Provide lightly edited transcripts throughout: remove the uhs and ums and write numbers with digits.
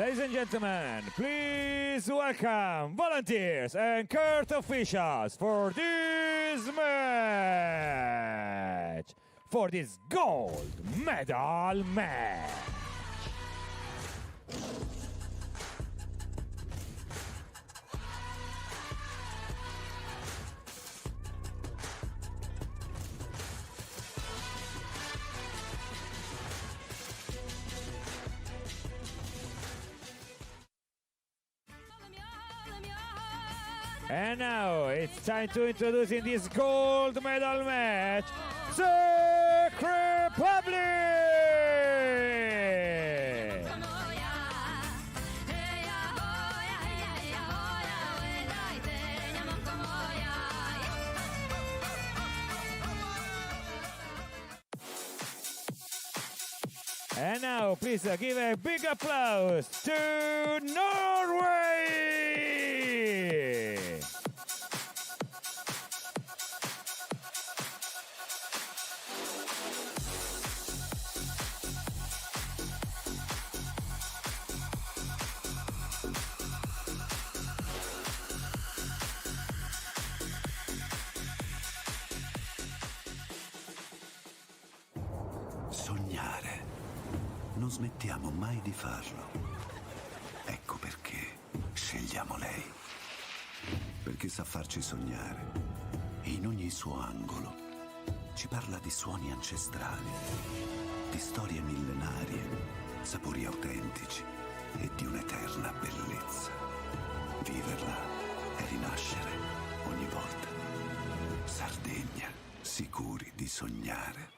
Ladies and gentlemen, please welcome volunteers and court officials for this match, for this gold medal match. And now it's time to introduce in this gold medal match, Czech Republic! And now please give a big applause to Norway! Sognare. Non smettiamo mai di farlo. Ecco perché scegliamo lei. Perché sa farci sognare. E in ogni suo angolo ci parla di suoni ancestrali, di storie millenarie, sapori autentici e di un'eterna bellezza. Viverla e rinascere ogni volta. Sardegna, sicuri di sognare.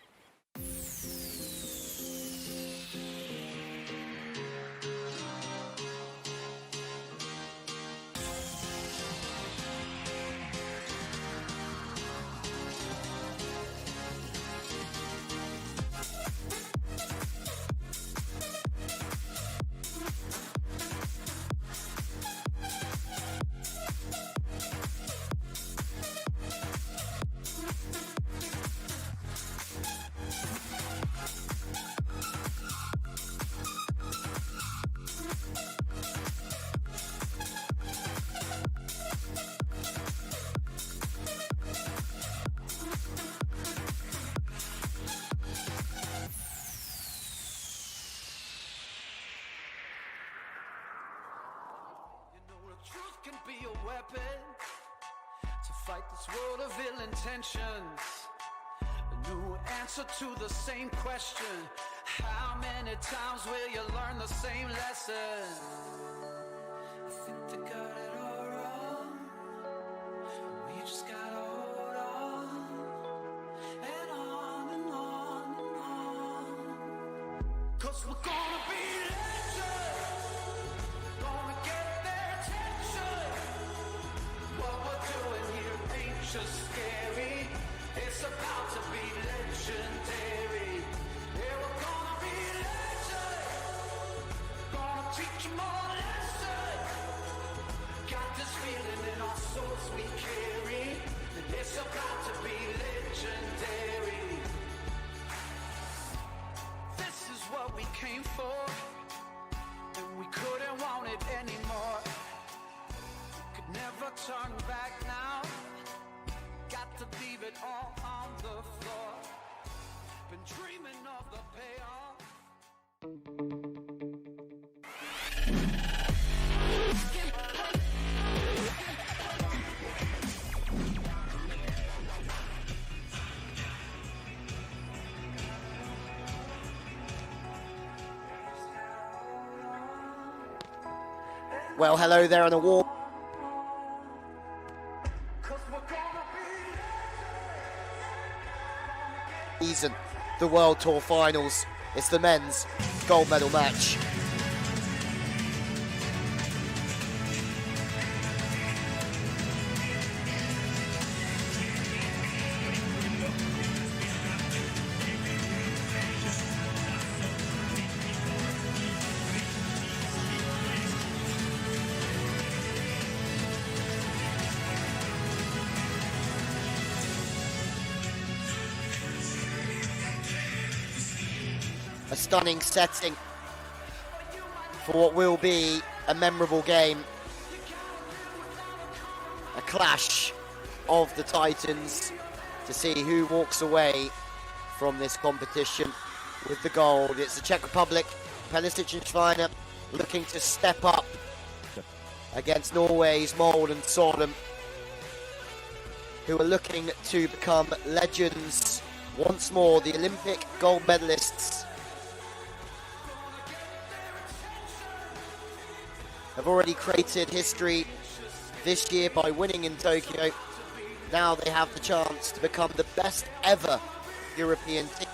Can be a weapon to fight this world of ill intentions. A new answer to the same question. How many times will you learn the same lesson? I think they got it all wrong. We just gotta hold on and on and on and on. 'Cause we're gonna be just scary, it's about to be legendary. Yeah, we're gonna be legend, gonna teach them all a lesson. Got this feeling in our souls we carry, it's about to be legendary. This is what we came for, and we couldn't want it anymore. We could never turn back now. Got to leave it all on the floor. Been dreaming of the payoff. Well, hello there on a warm season, the World Tour Finals. It's the men's gold medal match. A stunning setting for what will be a memorable game. A clash of the Titans to see who walks away from this competition with the gold. It's the Czech Republic, Perusic and Schweiner, looking to step up against Norway's Mold and Sorum, who are looking to become legends once more, the Olympic gold medalists. Have already created history this year by winning in Tokyo. Now they have the chance to become the best ever European team.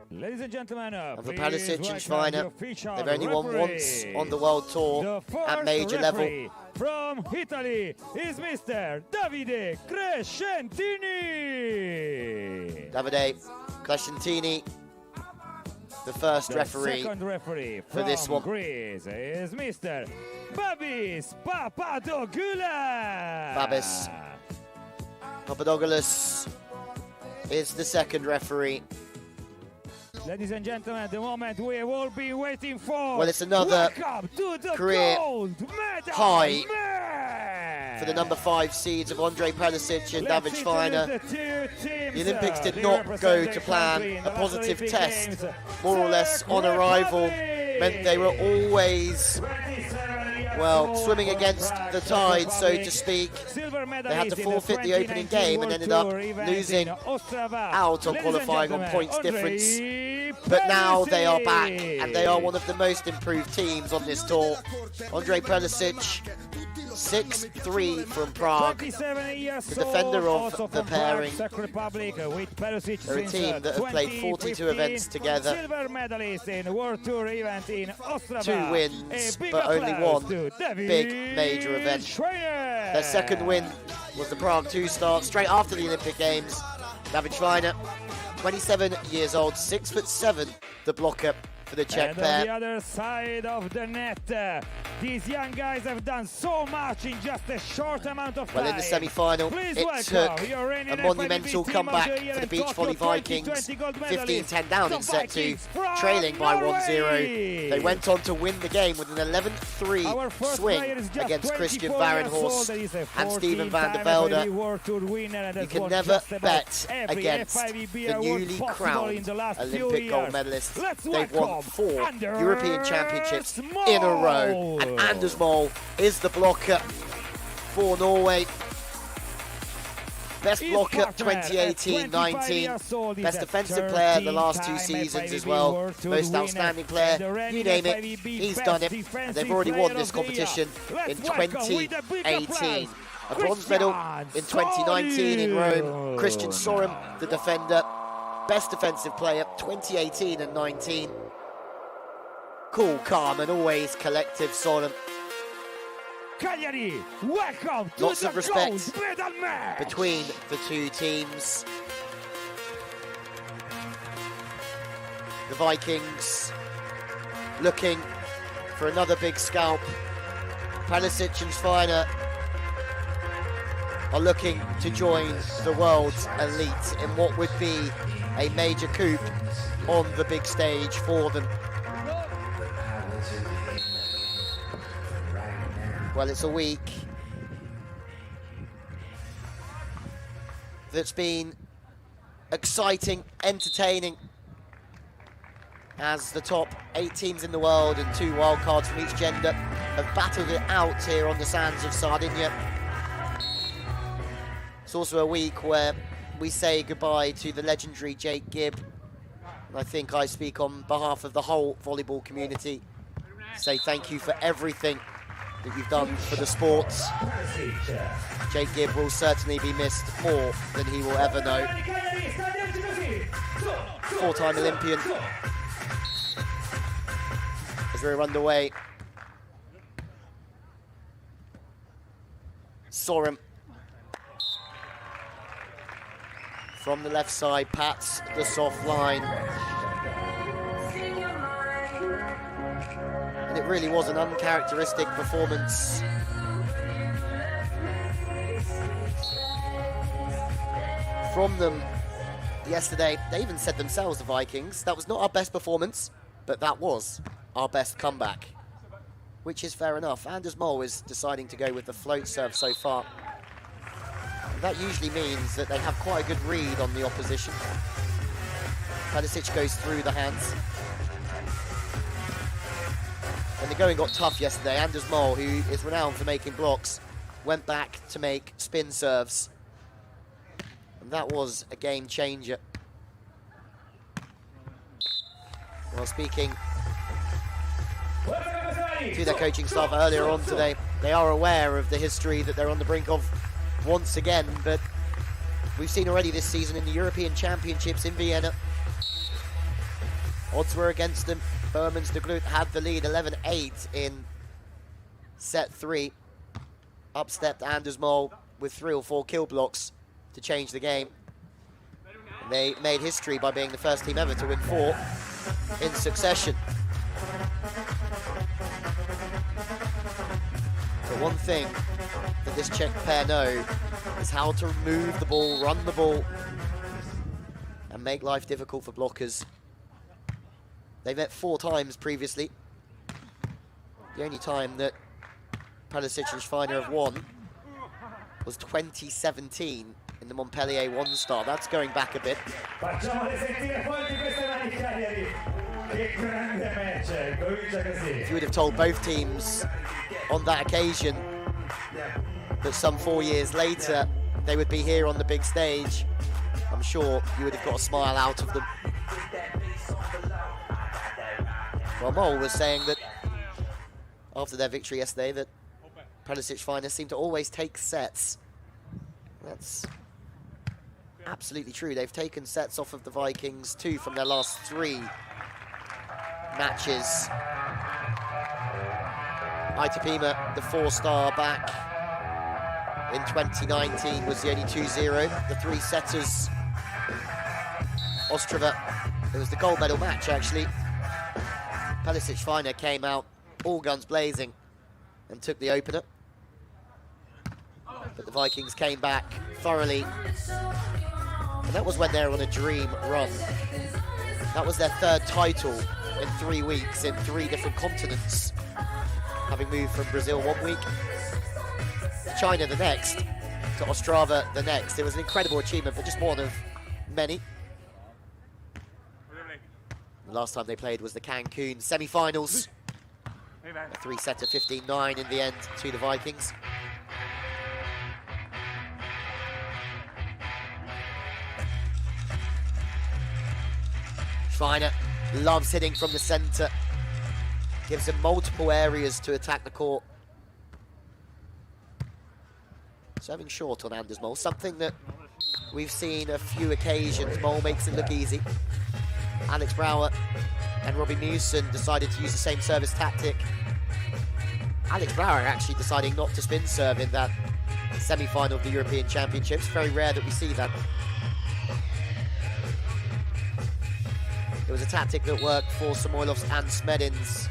Ladies and gentlemen, for Perusic and Schweiner, they've only won once on the world tour at major level. From Italy is Mr. Davide Crescentini. Davide Crescentini, the first referee. Second referee for this one. Greece is Mr. Babis Papadopoulos. Babis Papadopoulos is the second referee. Ladies and gentlemen, the moment we have all been waiting for. Well, it's another career high for the number 5 seeds of Ondrej Perusic and David Schweiner. The Olympics did not go to plan. A positive test, more or less on arrival, meant they were always, well, swimming against the tide, so to speak. They had to forfeit the opening game and ended up losing out on qualifying on points difference. But now they are back, and they are one of the most improved teams on this tour. Ondrej Perusic, 6'3" from Prague, the defender of the pairing. They're a team that have played 42 events together. 2 wins, but only 1 big major event. Their second win was the Prague 2 start straight after the Olympic Games. David Schweiner, 27 years old, 6'7", the blocker for the Czech pair. On the other side of the net, these young guys have done so much in just a short amount of time. Well, in the semi-final, it took a monumental comeback for the Beach Volley Vikings. 15-10 down in set 2, trailing by 1-0. They went on to win the game with an 11-3 swing against Christian Varenhorst and Steven van der Velde. You can never bet against the newly crowned Olympic gold medalists. They've won 4 European Championships in a row, and Anders Mol is the blocker for Norway. Best blocker 2018-19, best defensive player the last 2 seasons as well, most outstanding player, you name it, he's done it, and they've already won this competition in 2018. A bronze medal in 2019 in Rome. Christian Sorum, the defender, best defensive player 2018 and 19. Cool, calm, and always collective Sorum. Cagliari, welcome to lots the of respect gold medal match between the 2 teams. The Vikings looking for another big scalp. Perusic and Schweiner are looking to join the world's elite in what would be a major coup on the big stage for them. Well, it's a week that's been exciting, entertaining, as the top 8 teams in the world and 2 wildcards from each gender have battled it out here on the sands of Sardinia. It's also a week where we say goodbye to the legendary Jake Gibb. And I think I speak on behalf of the whole volleyball community. Say thank you for everything that you've done for the sports. Jake Gibb will certainly be missed more than he will ever know. 4-time Olympian, as we're underway. Sorum from the left side, pats the soft line. And it really was an uncharacteristic performance. From them yesterday. They even said themselves, the Vikings, that was not our best performance, but that was our best comeback, which is fair enough. Anders Mol is deciding to go with the float serve so far. That usually means that they have quite a good read on the opposition. Perusic goes through the hands. And the going got tough yesterday. Anders Mol, who is renowned for making blocks, went back to make spin serves. And that was a game changer. Well, speaking to their coaching staff earlier on today, they are aware of the history that they're on the brink of once again, but we've seen already this season in the European Championships in Vienna. Odds were against them. Bermans de Glut had the lead 11-8 in set 3. Up stepped Anders Mol with 3 or 4 kill blocks to change the game. They made history by being the first team ever to win 4 in succession. The one thing that this Czech pair know is how to move the ball, run the ball, and make life difficult for blockers. They've met 4 times previously. The only time that Perusic and Schweiner have won was 2017 in the Montpellier 1-star. That's going back a bit. If you would have told both teams on that occasion that some 4 years later they would be here on the big stage, I'm sure you would have got a smile out of them. Well, Mol was saying that after their victory yesterday that Perusic Schweiner seemed to always take sets. That's absolutely true. They've taken sets off of the Vikings, 2 from their last 3 matches. Itapema, the 4-star back in 2019, was the only 2-0. The 3 setters, Ostrava, it was the gold medal match actually. Perusic Schweiner came out all guns blazing and took the opener. But the Vikings came back thoroughly. And that was when they were on a dream run. That was their 3rd title in 3 weeks in 3 different continents, having moved from Brazil 1 week, China the next, to Ostrava the next. It was an incredible achievement, but just one of many. The last time they played was the Cancun semi-finals. A 3-setter 15-9 in the end to the Vikings. Schweiner loves hitting from the centre. Gives him multiple areas to attack the court. Serving short on Anders Mol, something that we've seen a few occasions. Mol makes it look easy. Alex Brouwer and Robbie Mewson decided to use the same service tactic. Alex Brouwer actually deciding not to spin serve in that semi-final of the European Championships. Very rare that we see that. It was a tactic that worked for Samoilovs and Smedins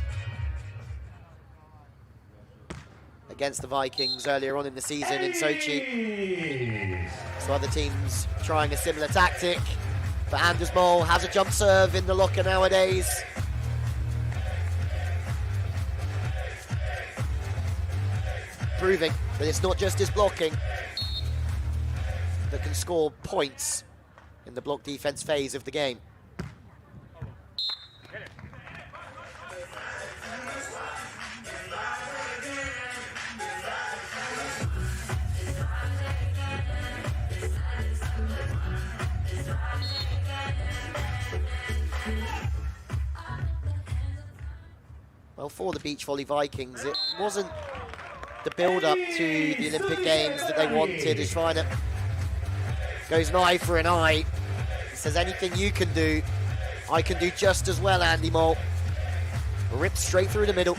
against the Vikings earlier on in the season in Sochi. So other teams trying a similar tactic. But Anders Mol has a jump serve in the locker nowadays. Proving that it's not just his blocking that can score points in the block defense phase of the game. Well, for the beach volley Vikings, it wasn't the build-up to the Olympic Games that they wanted. As Schweiner goes an eye for an eye. He says, anything you can do, I can do just as well, Andy Mol. Ripped straight through the middle.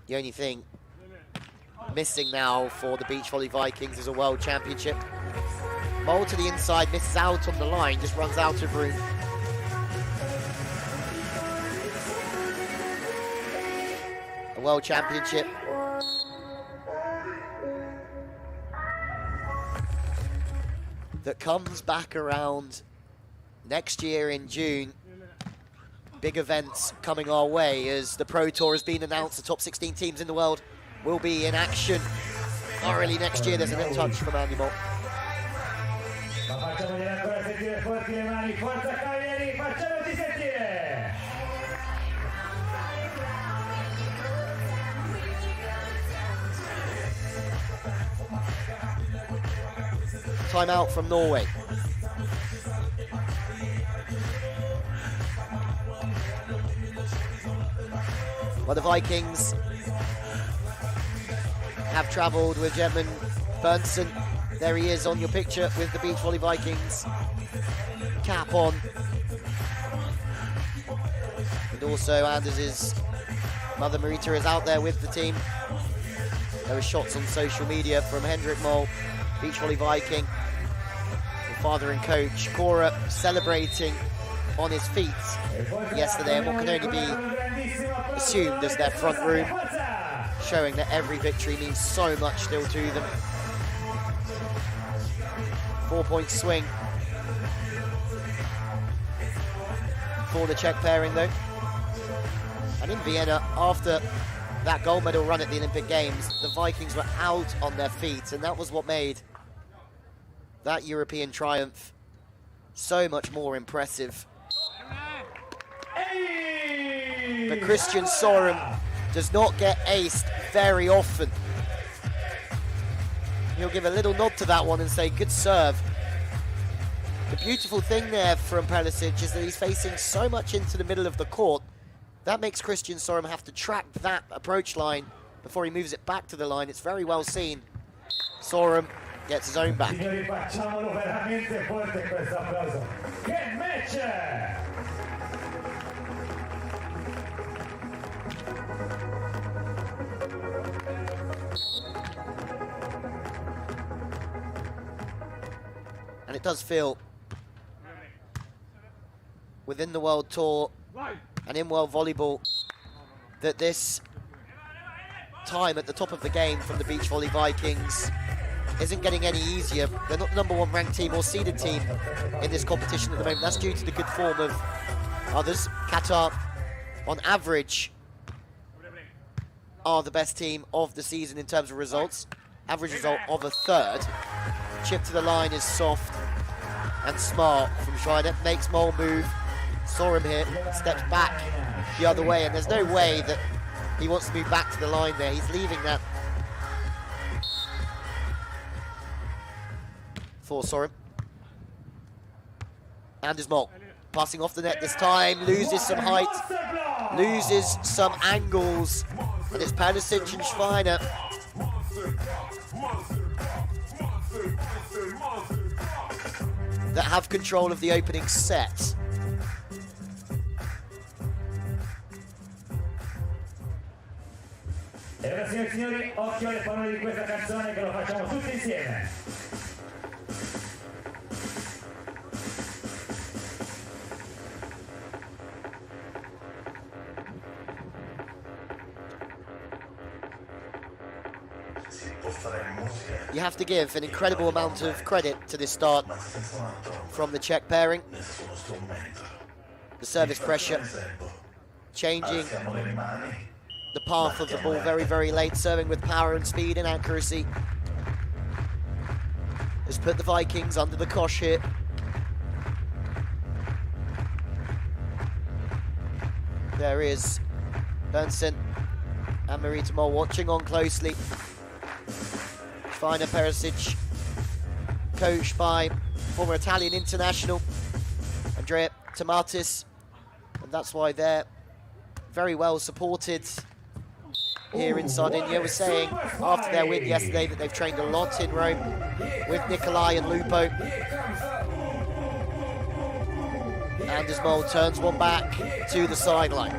The only thing missing now for the Beach Volley Vikings is a World Championship. Mole to the inside, misses out on the line, just runs out of room. A World Championship. That comes back around next year in June. Big events coming our way as the Pro Tour has been announced. The top 16 teams in the world will be in action. Early next year, there's a little touch from Andy Mole. Timeout from Norway. Well, the Vikings have travelled with Jedman Berntsen. There he is on your picture with the Beach Volley Vikings cap on. And also Anders' mother Marita is out there with the team. There were shots on social media from Hendrik Mol, Beach Volley Viking, the father and coach. Cora celebrating on his feet yesterday in what can only be assumed as their front room, showing that every victory means so much still to them. 4-point swing for the Czech pairing though. And in Vienna, after that gold medal run at the Olympic Games, the Vikings were out on their feet, and that was what made that European triumph so much more impressive. But Christian Sorum does not get aced very often. He'll give a little nod to that one and say, good serve. The beautiful thing there from Perusic is that he's facing so much into the middle of the court. That makes Christian Sorum have to track that approach line before he moves it back to the line. It's very well seen. Sorum gets his own back. And it does feel, within the World Tour and in World Volleyball, that this time at the top of the game from the Beach Volley Vikings isn't getting any easier. They're not the #1 ranked team or seeded team in this competition at the moment. That's due to the good form of others. Qatar, on average, are the best team of the season in terms of results. Average result of a third. Chip to the line is soft and smart from Schweiner. Makes Mole move. Sorum here, steps back the other way, and there's no way that he wants to move back to the line there. He's leaving that for Sorum. Anders Mole passing off the net this time, loses some height, loses some angles, and it's Perusic and Schweiner that have control of the opening set. E ora signore e signori, occhio alle parole di questa canzone che lo facciamo tutti insieme. You have to give an incredible amount of credit to this start from the Czech pairing. The service pressure changing the path of the ball very, very late, serving with power and speed and accuracy. Has put the Vikings under the cosh here. There is Berntsen and Marita Mol watching on closely. Schweiner Perusic, coached by former Italian international Andrea Tomatis, and that's why they're very well supported here in Sardinia were saying after their win yesterday that they've trained a lot in Rome with Nicolai and Lupo. Anders Mol turns one back to the sideline.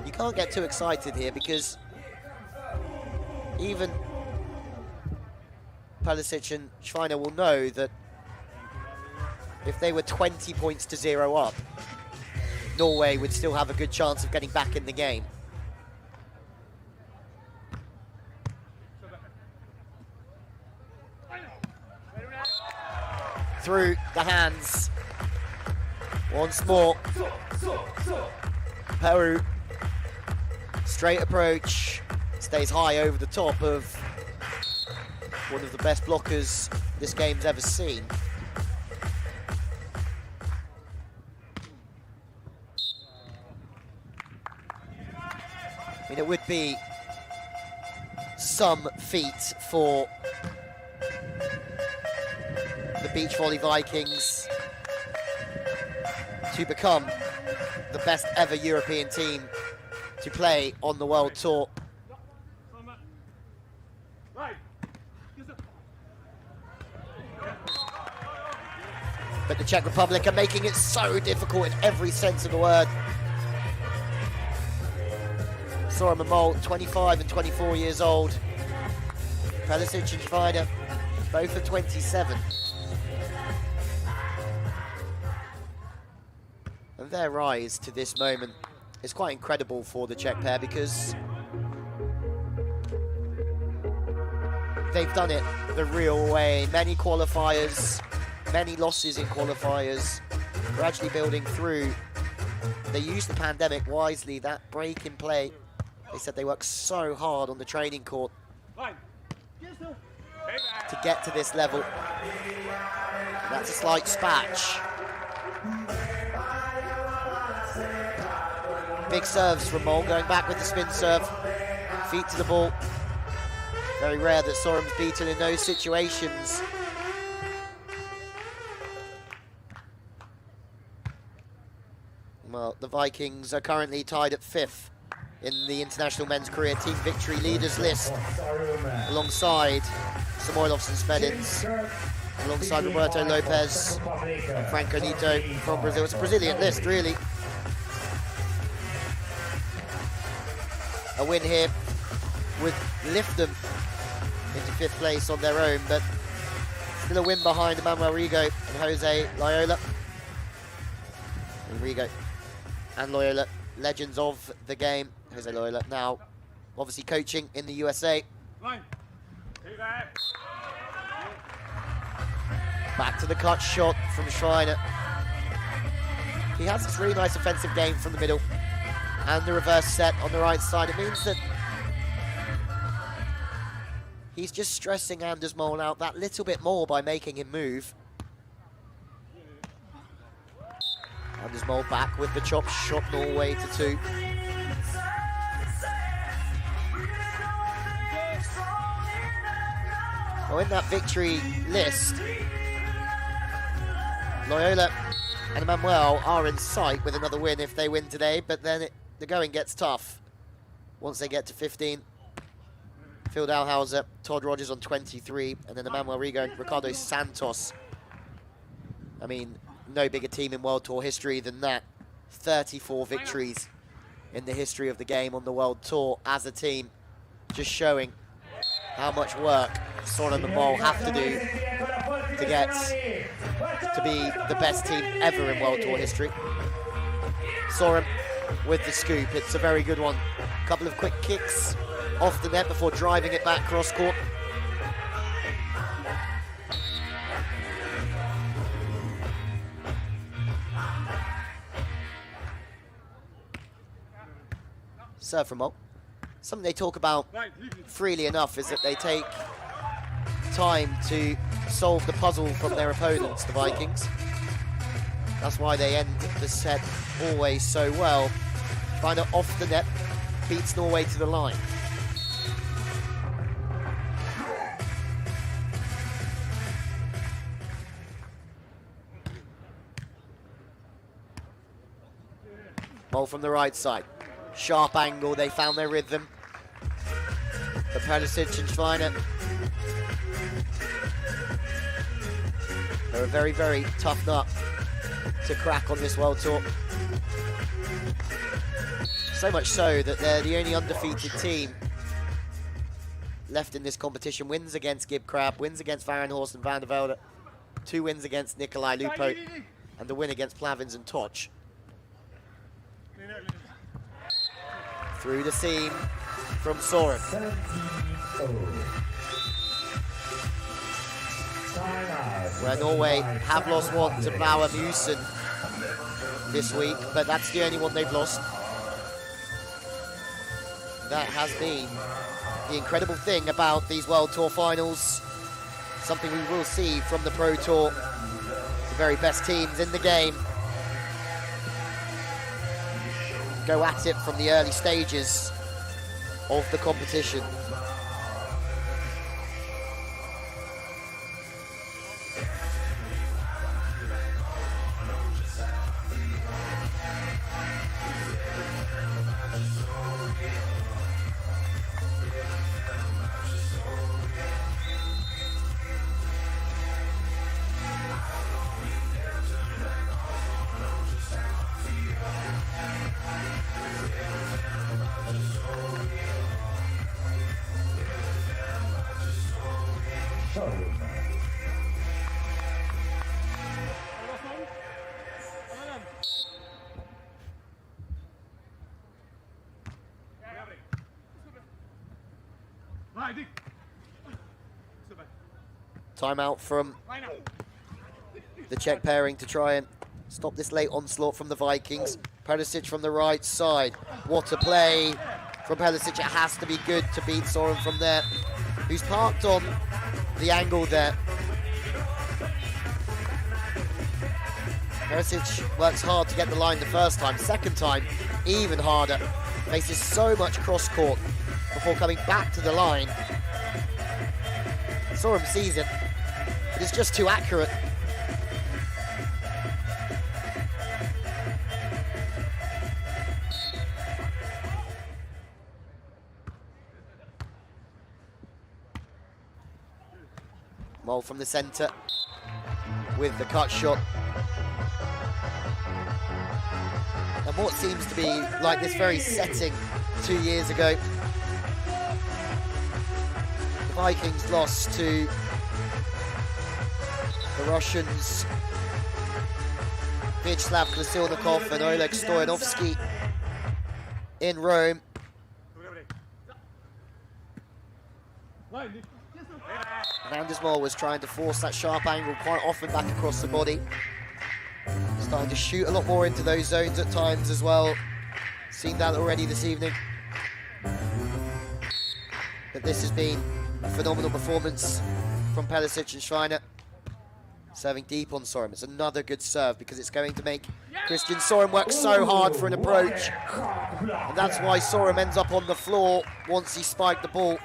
You can't get too excited here because even Perusic and Schweiner will know that if they were 20 points to 0 up, Norway would still have a good chance of getting back in the game. Through the hands. Once more. Peru. Straight approach. Stays high over the top of one of the best blockers this game's ever seen. I mean, it would be some feat for the Beach Volley Vikings to become the best ever European team to play on the World Tour. But the Czech Republic are making it so difficult in every sense of the word. Sorum and Mol, 25 and 24 years old. Perusic and Schweiner, both are 27. And their rise to this moment is quite incredible for the Czech pair because they've done it the real way. Many qualifiers, many losses in qualifiers, gradually building through. They used the pandemic wisely, that break in play. They said they worked so hard on the training court to get to this level. That's a slight spatch. Big serves from Mol, going back with the spin serve. Feet to the ball. Very rare that Sorum's beaten in those situations. Well, the Vikings are currently tied at 5th in the International Men's Career Team Victory Leaders list, alongside Samoilovs and Svedins, alongside Roberto Lopez and Franco Nito from Brazil. It's a Brazilian list, really. A win here would lift them into 5th place on their own, but still a win behind Manuel Rigo and Jose Loyola. And Rigo and Loyola, legends of the game. Jose Loyola now obviously coaching in the USA. Back to the cut shot from Schweiner. He has this really nice offensive game from the middle and the reverse set on the right side. It means that he's just stressing Anders Mol out that little bit more by making him move. Anders Mol back with the chop shot, Norway to 2. Well, in that victory list, Loyola and Emmanuel are in sight with another win if they win today, but then the going gets tough once they get to 15. Phil Dalhauser, Todd Rogers on 23, and then Emmanuel Rigo and Ricardo Santos. I mean, no bigger team in World Tour history than that. 34 victories in the history of the game on the World Tour as a team, just showing how much work Sorum and Mol have to do to get to be the best team ever in World Tour history. Sorum with the scoop, it's a very good one. A couple of quick kicks off the net before driving it back cross court. Serve from Mol. Something they talk about freely enough is that they take time to solve the puzzle from their opponents, the Vikings. That's why they end the set always so well. Schweiner off the net, beats Norway to the line. Mole from the right side. Sharp angle, they found their rhythm. But Perusic and Schweiner, they're a very, very tough nut to crack on this World Tour. So much so that they're the only undefeated team left in this competition. Wins against Gib Crab, wins against Varenhorst and Van der Velde, 2 wins against Nikolai Lupo, and the win against Plavins and Toch. Through the seam from Sorum. Where Norway have lost one to Bauer Musen this week, but that's the only one they've lost. That has been the incredible thing about these World Tour finals. Something we will see from the Pro Tour. The very best teams in the game go at it from the early stages of the competition. Timeout from the Czech pairing to try and stop this late onslaught from the Vikings. Perusic from the right side. What a play from Perusic. It has to be good to beat Sorum from there, who's parked on the angle there. Perusic works hard to get the line the first time. Second time, even harder. Faces so much cross-court before coming back to the line. Sorum sees it, but it's just too accurate. Mole from the centre with the cut shot. And what seems to be like this very setting 2 years ago. The Vikings lost to the Russians Vyacheslav Krasilnikov and Oleg Stoyanovsky in Rome. And Anders Mole was trying to force that sharp angle quite often back across the body. Starting to shoot a lot more into those zones at times as well. Seen that already this evening. But this has been a phenomenal performance from Perusic and Schweiner. Serving deep on Sorum. It's another good serve because it's going to make Christian Sorum work so hard for an approach. And that's why Sorum ends up on the floor once he spiked the ball.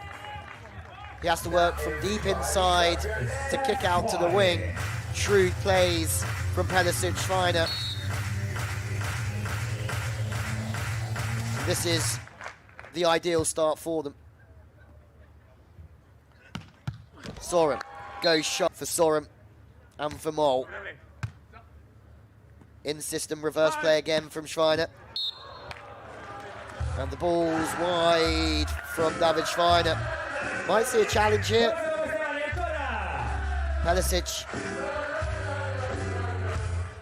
He has to work from deep inside to kick out to the wing. Shrewd plays from Perusic Schweiner. This is the ideal start for them. Sorum goes shot for Sorum and for Mole. In system reverse play again from Schweiner. And the ball's wide from David Schweiner. Might see a challenge here. Perusic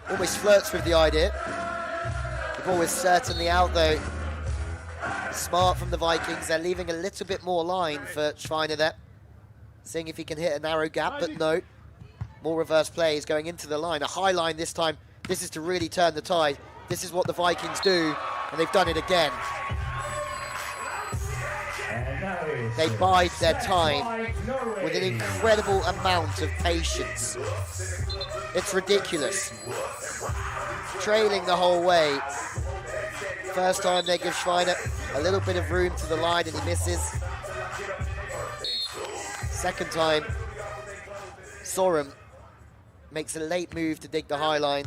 almost flirts with the idea. The ball is certainly out though. Smart from the Vikings. They're leaving a little bit more line for Schweiner there. Seeing if he can hit a narrow gap, but no. More reverse plays going into the line. A high line this time. This is to really turn the tide. This is what the Vikings do, and they've done it again. They bide their time with an incredible amount of patience. It's ridiculous. Trailing the whole way. First time they give Schweiner a little bit of room to the line and he misses. Second time, Sorum makes a late move to dig the high line.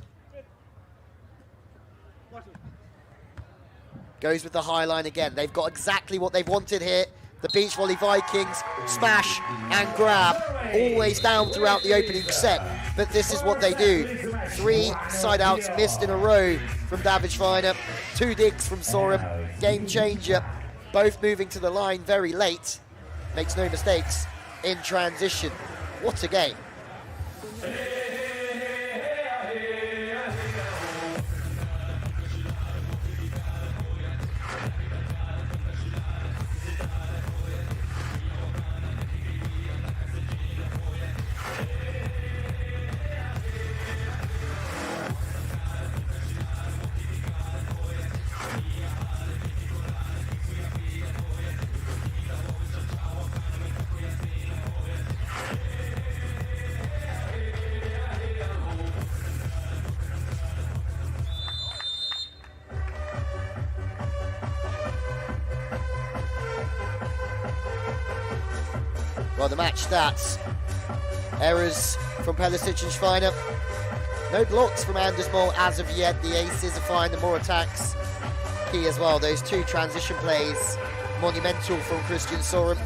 Goes with the high line again. They've got exactly what they've wanted here. The Beach Volley Vikings smash and grab, always down throughout the opening set, but this is what they do. 3 side outs missed in a row from David Schweiner, 2 digs from Sorum, game changer, both moving to the line very late, makes no mistakes in transition. What a game. Well, the match stats. Errors from Perusic and Schweiner. No blocks from Anders Mol as of yet. The aces are fine, the more attacks key as well. Those 2 transition plays, monumental from Christian Sorum.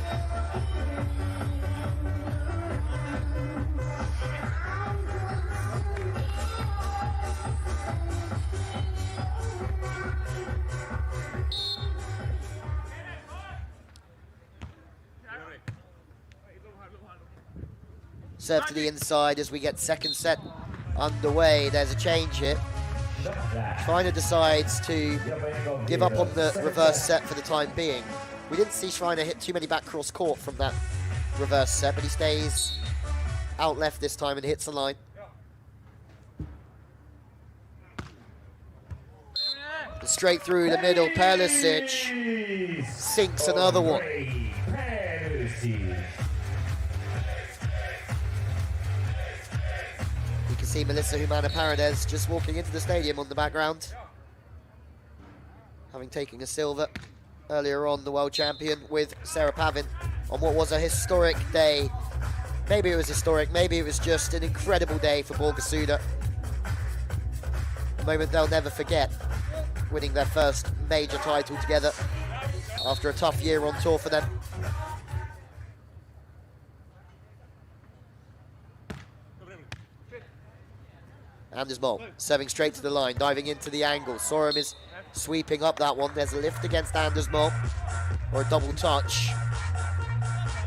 Serve to the inside as we get second set underway. There's a change here. Schweiner decides to give up on the reverse set for the time being. We didn't see Schweiner hit too many back cross court from that reverse set, but he stays out left this time and hits the line. And straight through the middle, Perusic sinks another one. See Melissa Humana Paredes just walking into the stadium on the background, having taken a silver earlier on, the world champion with Sarah Pavin on what was a historic day. Maybe it was historic, maybe it was just an incredible day for Borgasuda. A moment they'll never forget, winning their first major title together after a tough year on tour for them. Anders Mol serving straight to the line, diving into the angle. Sorum is sweeping up that one. There's a lift against Anders Mol, or a double touch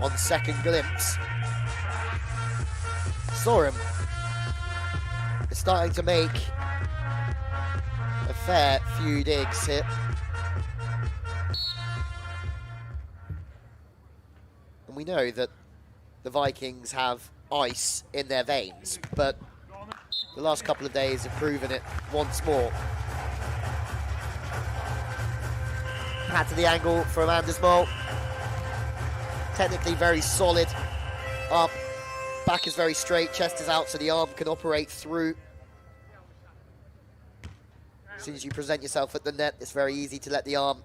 on second glimpse. Sorum is starting to make a fair few digs here. And we know that the Vikings have ice in their veins, but the last couple of days have proven it once more. Hat to the angle from Anders Mol. Technically very solid. Up, back is very straight, chest is out so the arm can operate through. As soon as you present yourself at the net, it's very easy to let the arm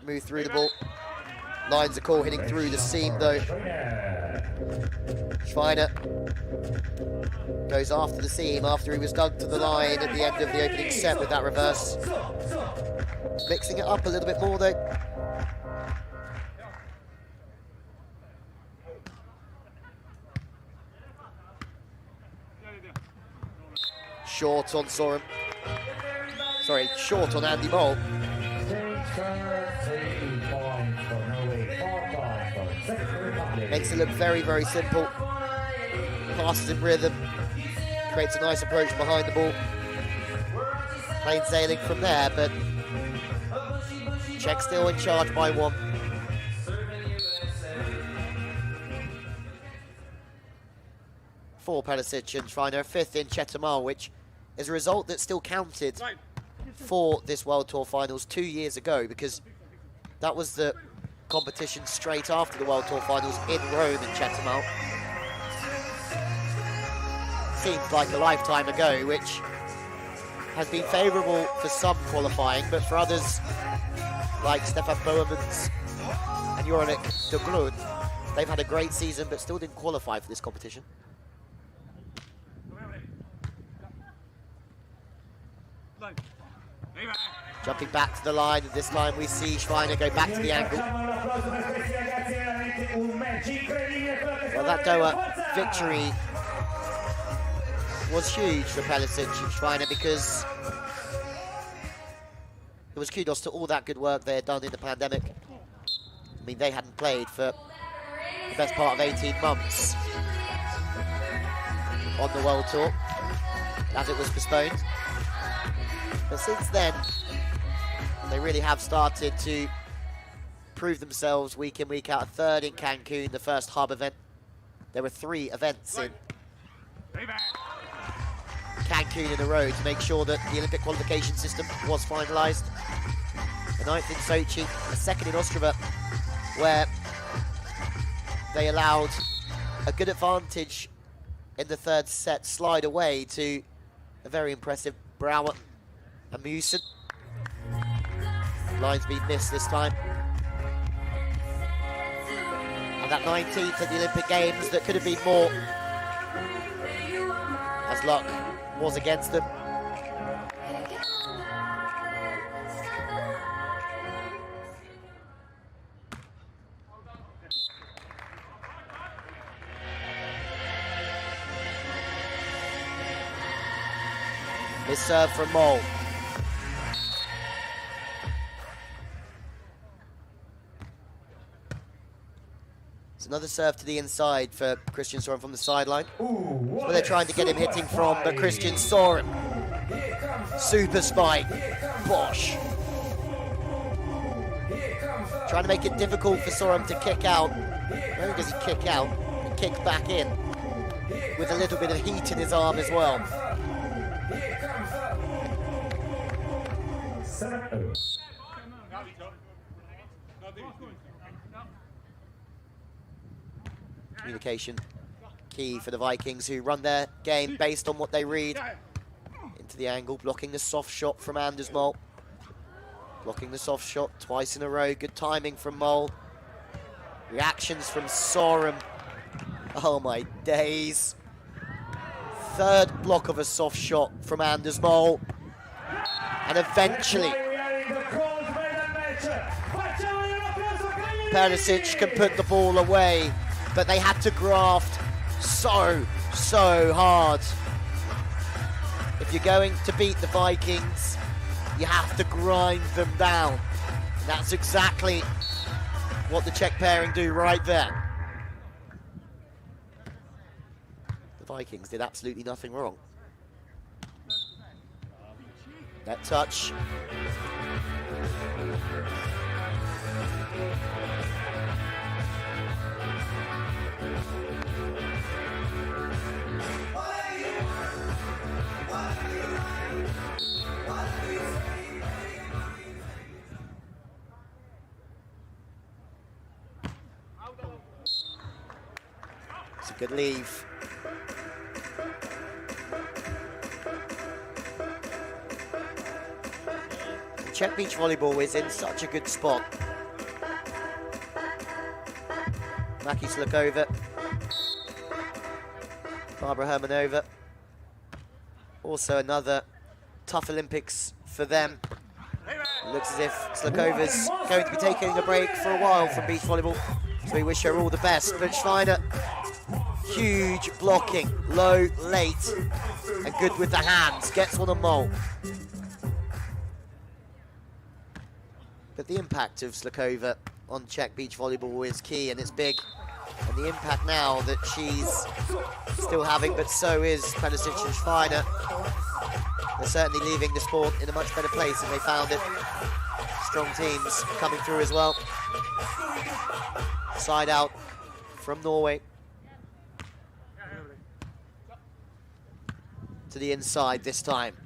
move through the ball. Lines are caught hitting through the seam though. Schweiner goes after the seam after he was dug to the line at the end of the opening set with that reverse. Mixing it up a little bit more though. Short on Sorum. Sorry, short on Andy Mol. Makes it look very, very simple. Passes in rhythm. Creates a nice approach behind the ball. Plain sailing from there, but Czech still in charge by 1. For Perusic and Schweiner, 5th in Chetumal, which is a result that still counted for this World Tour Finals 2 years ago, because that was the competition straight after the World Tour Finals in Rome and Chetumal. Seems like a lifetime ago, which has been favourable for some qualifying, but for others, like Stefan Boermans and Joronik de Gloed, they've had a great season but still didn't qualify for this competition. Jumping back to the line, and this time we see Schweiner go back to the angle. Well, that Doha victory was huge for Perusic and Schweiner, because it was kudos to all that good work they had done in the pandemic. I mean, they hadn't played for the best part of 18 months on the World Tour, as it was postponed. But since then, they really have started to prove themselves week in, week out. A third in Cancun, the first hub event. There were 3 events in Cancun in a row to make sure that the Olympic qualification system was finalised. A 9th in Sochi, a 2nd in Ostrava, where they allowed a good advantage in the 3rd set slide away to a very impressive Brouwer and Musen. Line's been missed this time. And that 19th at the Olympic Games, that could have been more, as luck was against them. This serve from Mol. It's another serve to the inside for Christian Sorum from the sideline. But they're trying to get him hitting from, but Christian Sorum. Super spike. Bosh. Trying to make it difficult for Sorum to kick out. Not only does he kick out, he kicks back in with a little bit of heat in his arm as well. Communication key for the Vikings, who run their game based on what they read. Into the angle, blocking the soft shot from Anders Mol. Blocking the soft shot twice in a row. Good timing from Mol. Reactions from Sorum. Oh my days. 3rd block of a soft shot from Anders Mol. And eventually Perusic can put the ball away, but they had to graft so hard. If you're going to beat the Vikings, you have to grind them down. And that's exactly what the Czech pairing do right there. The Vikings did absolutely nothing wrong. That touch. It's a good leave. Czech beach volleyball is in such a good spot. Maki Slakova, Barbara Hermanova. Also another tough Olympics for them. It looks as if Slakova's going to be taking a break for a while from beach volleyball, so we wish her all the best. But Schweiner, huge blocking, low, late, and good with the hands. Gets one on Mol. But the impact of Slakova on Czech beach volleyball is key, and it's big. And the impact now that she's still having, but so is Perusic and Schweiner. They're certainly leaving the sport in a much better place than they found it. Strong teams coming through as well. Side out from Norway. To the inside this time.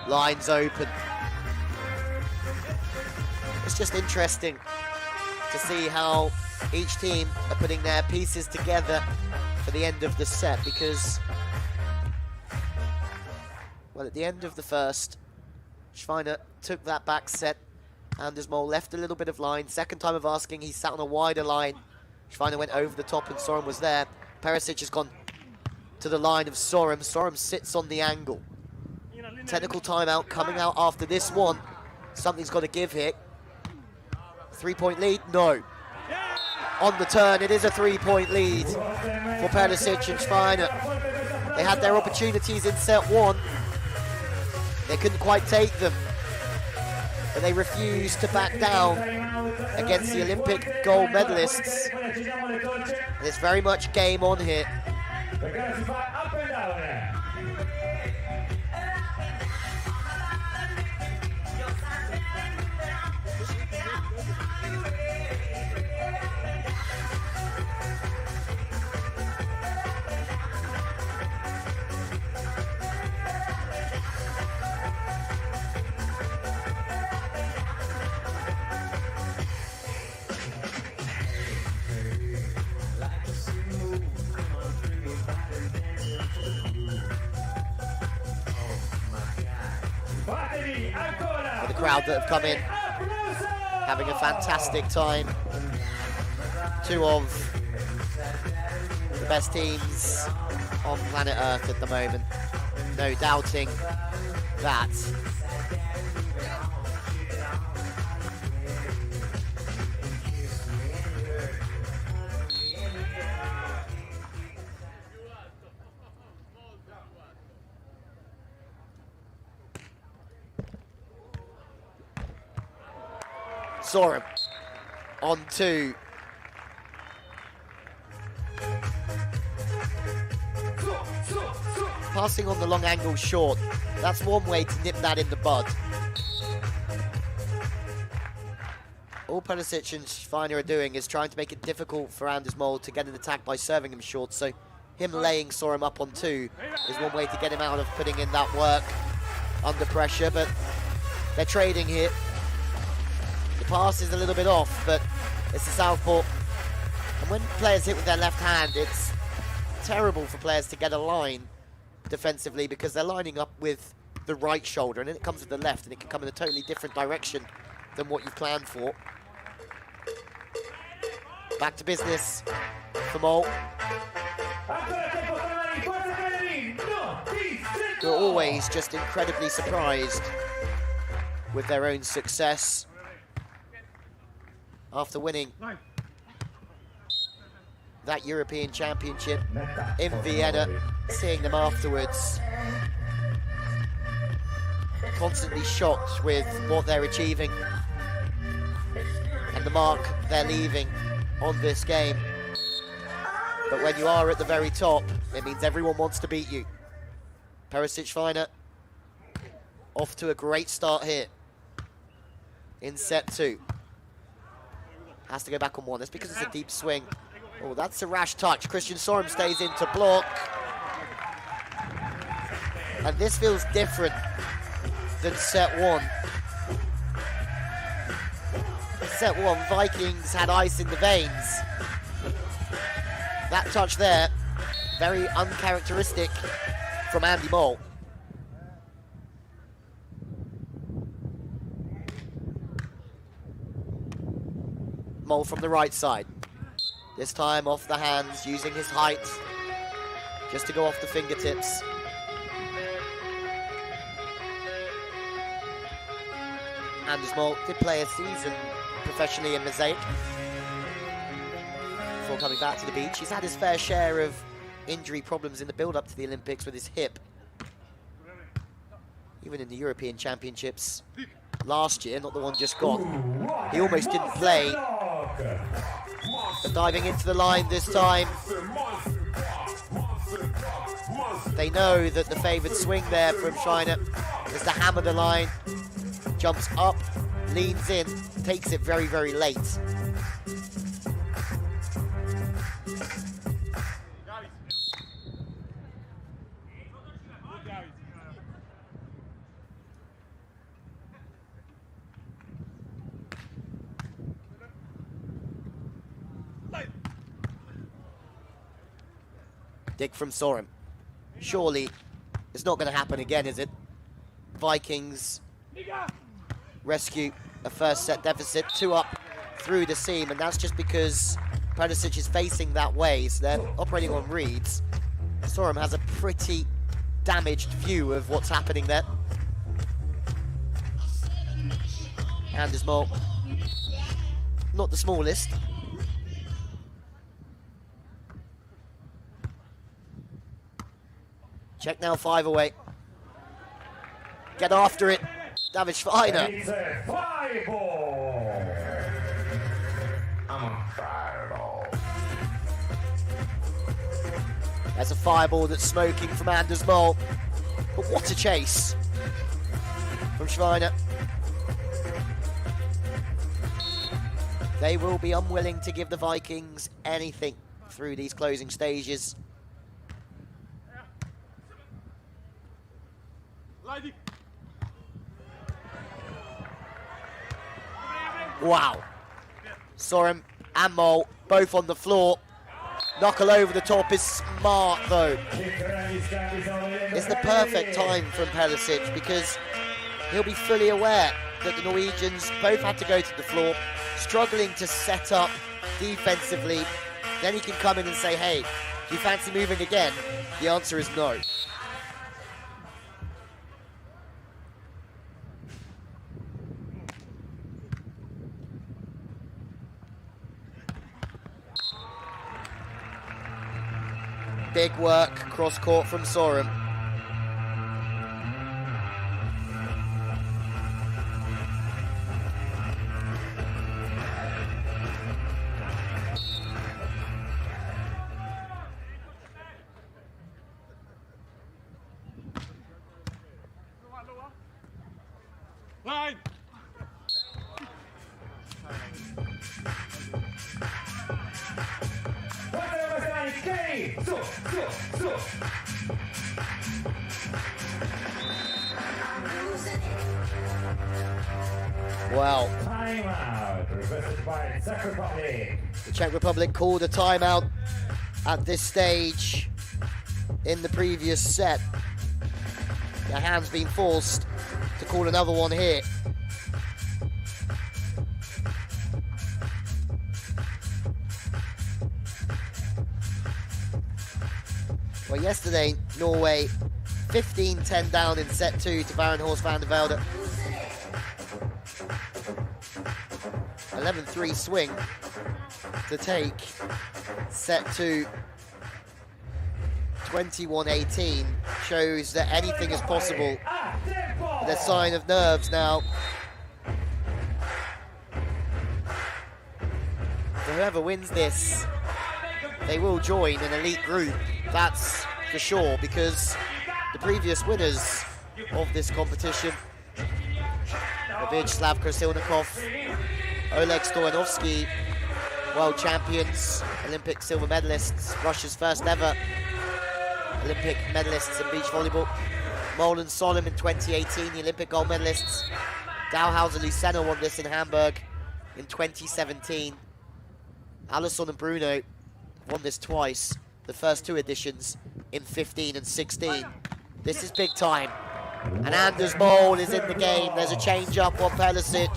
Lines open. It's just interesting to see how each team are putting their pieces together for the end of the set, because, well, at the end of the first, Schweiner took that back set. Anders Mol left a little bit of line. Second time of asking, he sat on a wider line. Schweiner went over the top and Sorum was there. Perusic has gone to the line of Sorum. Sorum sits on the angle. Technical timeout coming out after this one. Something's got to give here. 3-point lead? No. On the turn, it is a 3-point lead for Perusic and Schweiner. They had their opportunities in set 1. They couldn't quite take them, but they refused to back down against the Olympic gold medalists. And it's very much game on here. For the crowd that have come in, having a fantastic time. 2 of the best teams on planet Earth at the moment. No doubting that. Sorum on 2. Passing on the long angle short. That's one way to nip that in the bud. All Perusic and Schweiner are doing is trying to make it difficult for Anders Mold to get an attack by serving him short. So him laying Sorum up on 2 is one way to get him out of putting in that work under pressure. But they're trading here. Pass is a little bit off, but it's the southpaw. And when players hit with their left hand, it's terrible for players to get a line defensively because they're lining up with the right shoulder, and then it comes with the left, and it can come in a totally different direction than what you've planned for. Back to business for Mol. They're always just incredibly surprised with their own success. After winning that European Championship in Vienna, seeing them afterwards, constantly shocked with what they're achieving and the mark they're leaving on this game. But when you are at the very top, it means everyone wants to beat you. Perusic Schweiner off to a great start here in set 2. Has to go back on 1. That's because it's a deep swing. Oh, that's a rash touch. Christian Sorum stays in to block. And this feels different than set 1. Set 1, Vikings had ice in the veins. That touch there, very uncharacteristic from Andy Mol. Mol from the right side. This time off the hands, using his height just to go off the fingertips. Anders Mol did play a season professionally in Mosaic before coming back to the beach. He's had his fair share of injury problems in the build-up to the Olympics with his hip. Even in the European Championships last year, not the one just gone, he almost didn't play. But diving into the line this time. They know that the favoured swing there from Schweiner is to hammer the line. Jumps up, leans in, takes it very, very late. Dig from Sorum. Surely it's not going to happen again, is it? Vikings rescue a first set deficit, 2 up through the seam, and that's just because Perusic is facing that way, so they're operating on reads. Sorum has a pretty damaged view of what's happening there. Anders Mol. Not the smallest. Check now, 5 away. Get after it, David Schweiner. It's a fireball. I'm a fireball. There's a fireball that's smoking from Anders Mol. But what a chase from Schweiner. They will be unwilling to give the Vikings anything through these closing stages. Wow. Sorum and Mol both on the floor. Knuckle over the top is smart though. It's the perfect time from Perusic because he'll be fully aware that the Norwegians both had to go to the floor, struggling to set up defensively. Then he can come in and say, hey, do you fancy moving again? The answer is no. Big work cross court from Sorum. Line. Wow. Timeout requested by Czech Republic. The Czech Republic called a timeout at this stage in the previous set. Their hands being forced to call another one here. Well, yesterday, Norway 15-10 down in set 2 to Barenhorst van der Velde. 11-3 swing to take set 2 21-18. Shows that anything is possible. There's sign of nerves now. So whoever wins this, they will join an elite group. That's for sure, because the previous winners of this competition, Vyacheslav Krasilnikov, Oleg Stoyanovsky, world champions, Olympic silver medalists, Russia's first ever Olympic medalists in beach volleyball. Mol and Sorum in 2018, the Olympic gold medalists. Dalhauser Lucena won this in Hamburg in 2017. Alisson and Bruno won this twice, the first 2 editions in 15 and 16. This is big time. And Anders Mol is in the game. There's a change up on Perusic.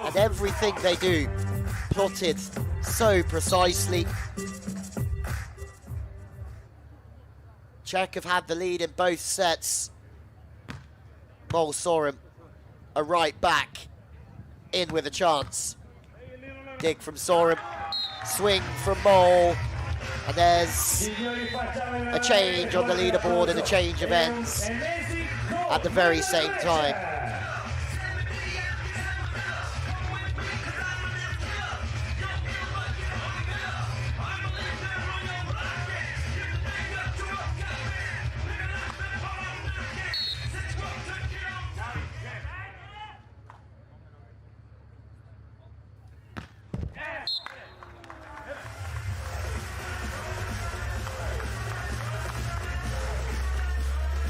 And everything they do, plotted so precisely. Czech have had the lead in both sets. Mol Sorum are right back in with a chance. Dig from Sorum, swing from Mol, and there's a change on the leaderboard and a change of ends at the very same time.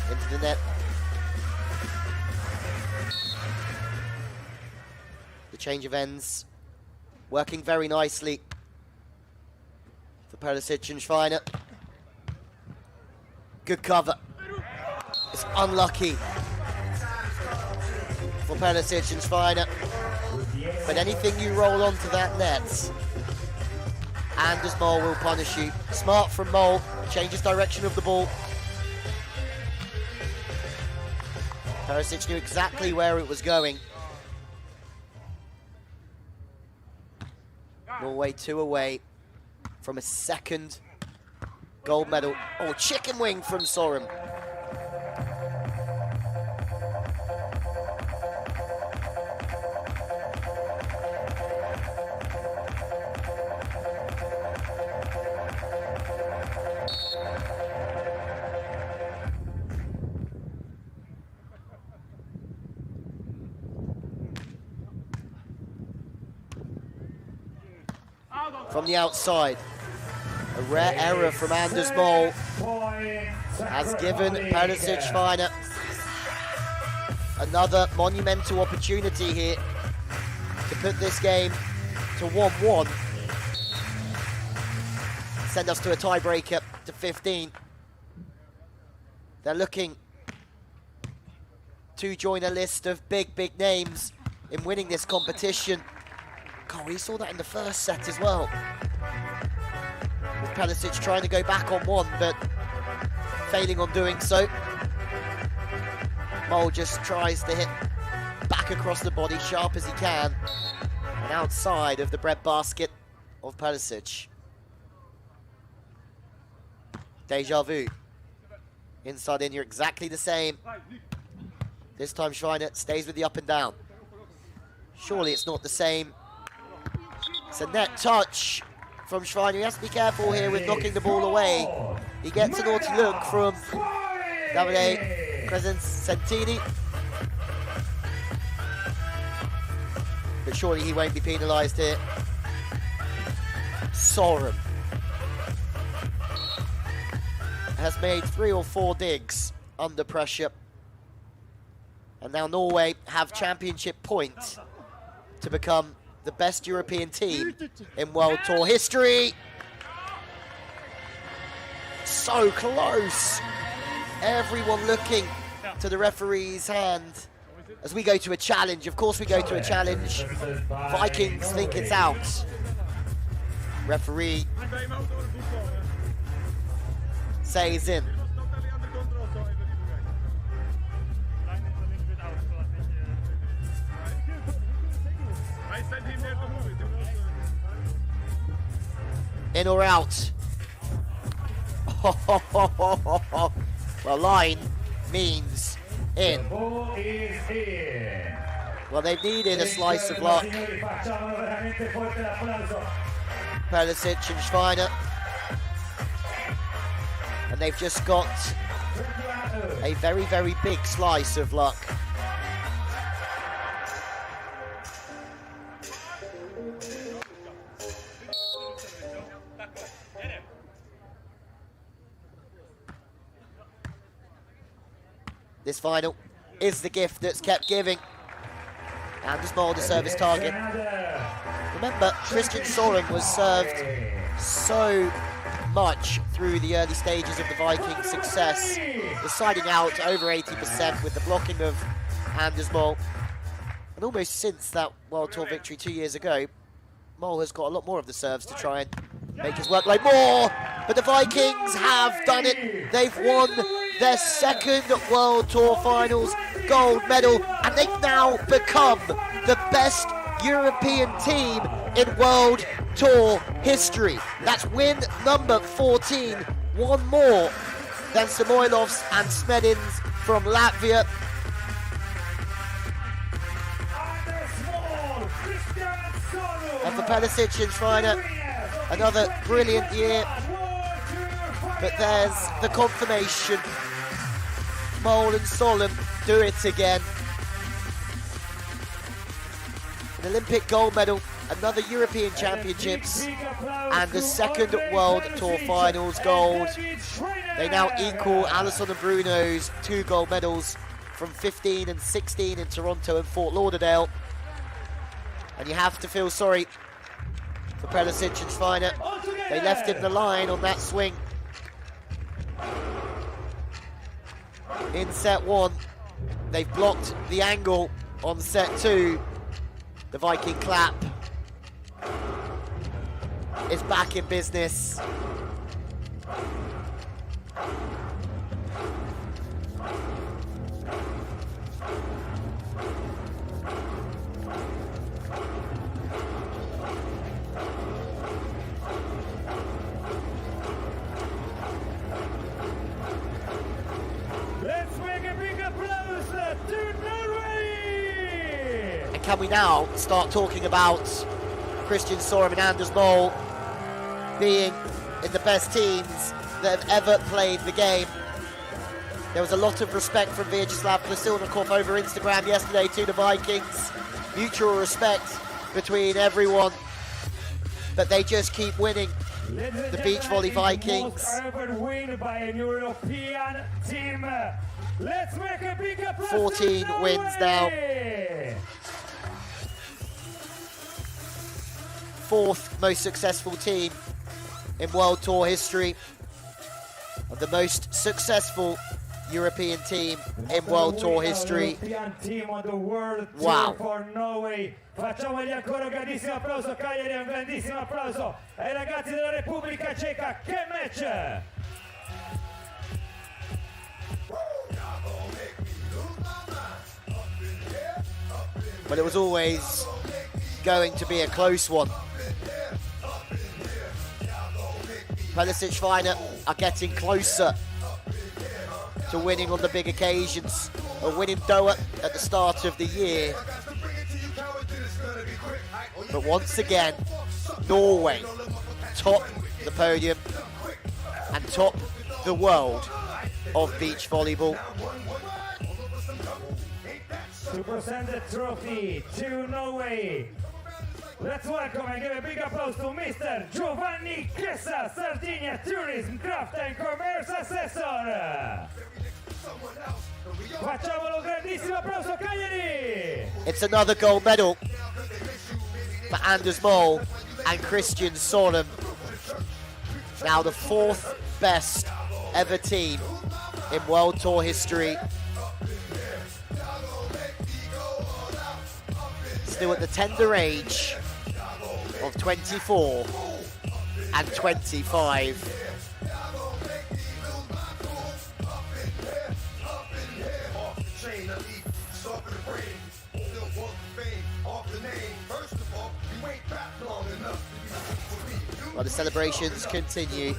Into the net. The change of ends working very nicely for Perusic and Schweiner. Good cover. It's unlucky for Perusic and Schweiner. But anything you roll onto that net, Anders Mol will punish you. Smart from Mol, changes direction of the ball. Perusic knew exactly where it was going. Norway 2 away from a second gold medal. Oh, chicken wing from Sorum. From the outside, a rare error from Anders Mol has given Perusic Schweiner another monumental opportunity here to put this game to 1-1. Send us to a tiebreaker to 15. They're looking to join a list of big names in winning this competition. God, we saw that in the first set as well. With Perusic trying to go back on one, but failing on doing so. Mol just tries to hit back across the body, sharp as he can, and outside of the breadbasket of Perusic. Deja vu. Inside in, you're exactly the same. This time Schweiner stays with the up and down. Surely it's not the same. It's a net touch from Schweiner. He has to be careful here with knocking the ball away. He gets a naughty look from Davide Crescentini. But surely he won't be penalised here. Sorum has made 3 or 4 digs under pressure. And now Norway have championship points to become the best European team in World Tour history. So close. Everyone looking to the referee's hand as we go to a challenge. Of course we go to a challenge. Vikings think it's out. Referee says in. In or out? Well, line means in. Well, they've needed a slice of luck. Perusic and Schweiner. And they've just got a very big slice of luck. This final is the gift that's kept giving. Anders Mol, the service target. Remember, Christian Sorum was served so much through the early stages of the Viking success, deciding out over 80% with the blocking of Anders Mol. And almost since that World Tour victory 2 years ago, Mol has got a lot more of the serves to try and make his workload more. But the Vikings have done it. They've won their second World Tour Finals gold medal, and they've now become the best European team in World Tour history. That's win number 14, one more than Samoilovs and Smedins from Latvia. And for Perusic and Schweiner, another brilliant year. But there's the confirmation. Mol and Sorum do it again. An Olympic gold medal, another European Championships, and the second World Tour Finals gold. They now equal Alisson and Bruno's 2 gold medals from 15 and 16 in Toronto and Fort Lauderdale. And you have to feel sorry for Perusic and Schweiner. They left him the line on that swing. In set 1, they've blocked the angle on set 2. The Viking clap is back in business. can we now start talking about Christian Sorum and Anders Mol being in the best teams that have ever played the game. There was a lot of respect from Vyacheslav Plasilnikov over Instagram yesterday to the Vikings. Mutual respect between everyone, but they just keep winning. The beach volley Vikings. Ever win by a European team. Let's make a big applause. 14 wins now. Fourth most successful team in World Tour history, and the most successful European team in World Tour history. Wow. For Norway. Facciamogli ancora un grandissimo applauso a Cagliari, un grandissimo applauso ai ragazzi della Repubblica Ceca. Che match! But it was always going to be a close one. Perusic, Schweiner are getting closer to winning on the big occasions. A win in Doha at the start of the year. But once again, Norway top the podium and top the world of beach volleyball. To present the trophy to Norway. Let's welcome and give a big applause to Mr. Giovanni Chiesa, Sardinia Tourism, Craft and Commerce Assessor. Facciamolo un grandissimo applauso a Cagliari! It's another gold medal for Anders Mol and Christian Sorum. Now the fourth best ever team in World Tour history. Still at the tender age of 24 and 25. Well, the celebrations continue.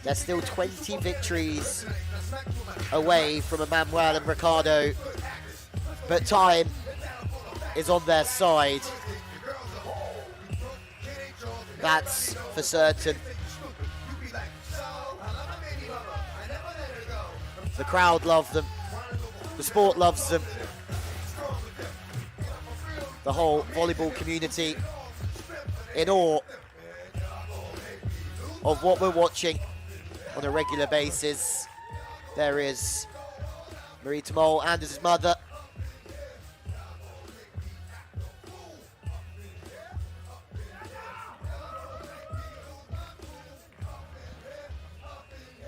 They're still 20 victories away from Emmanuel and Ricardo, but time is on their side. That's for certain. The crowd love them. The sport loves them. The whole volleyball community in awe of what we're watching on a regular basis. There is Marita Mol, Anders' mother.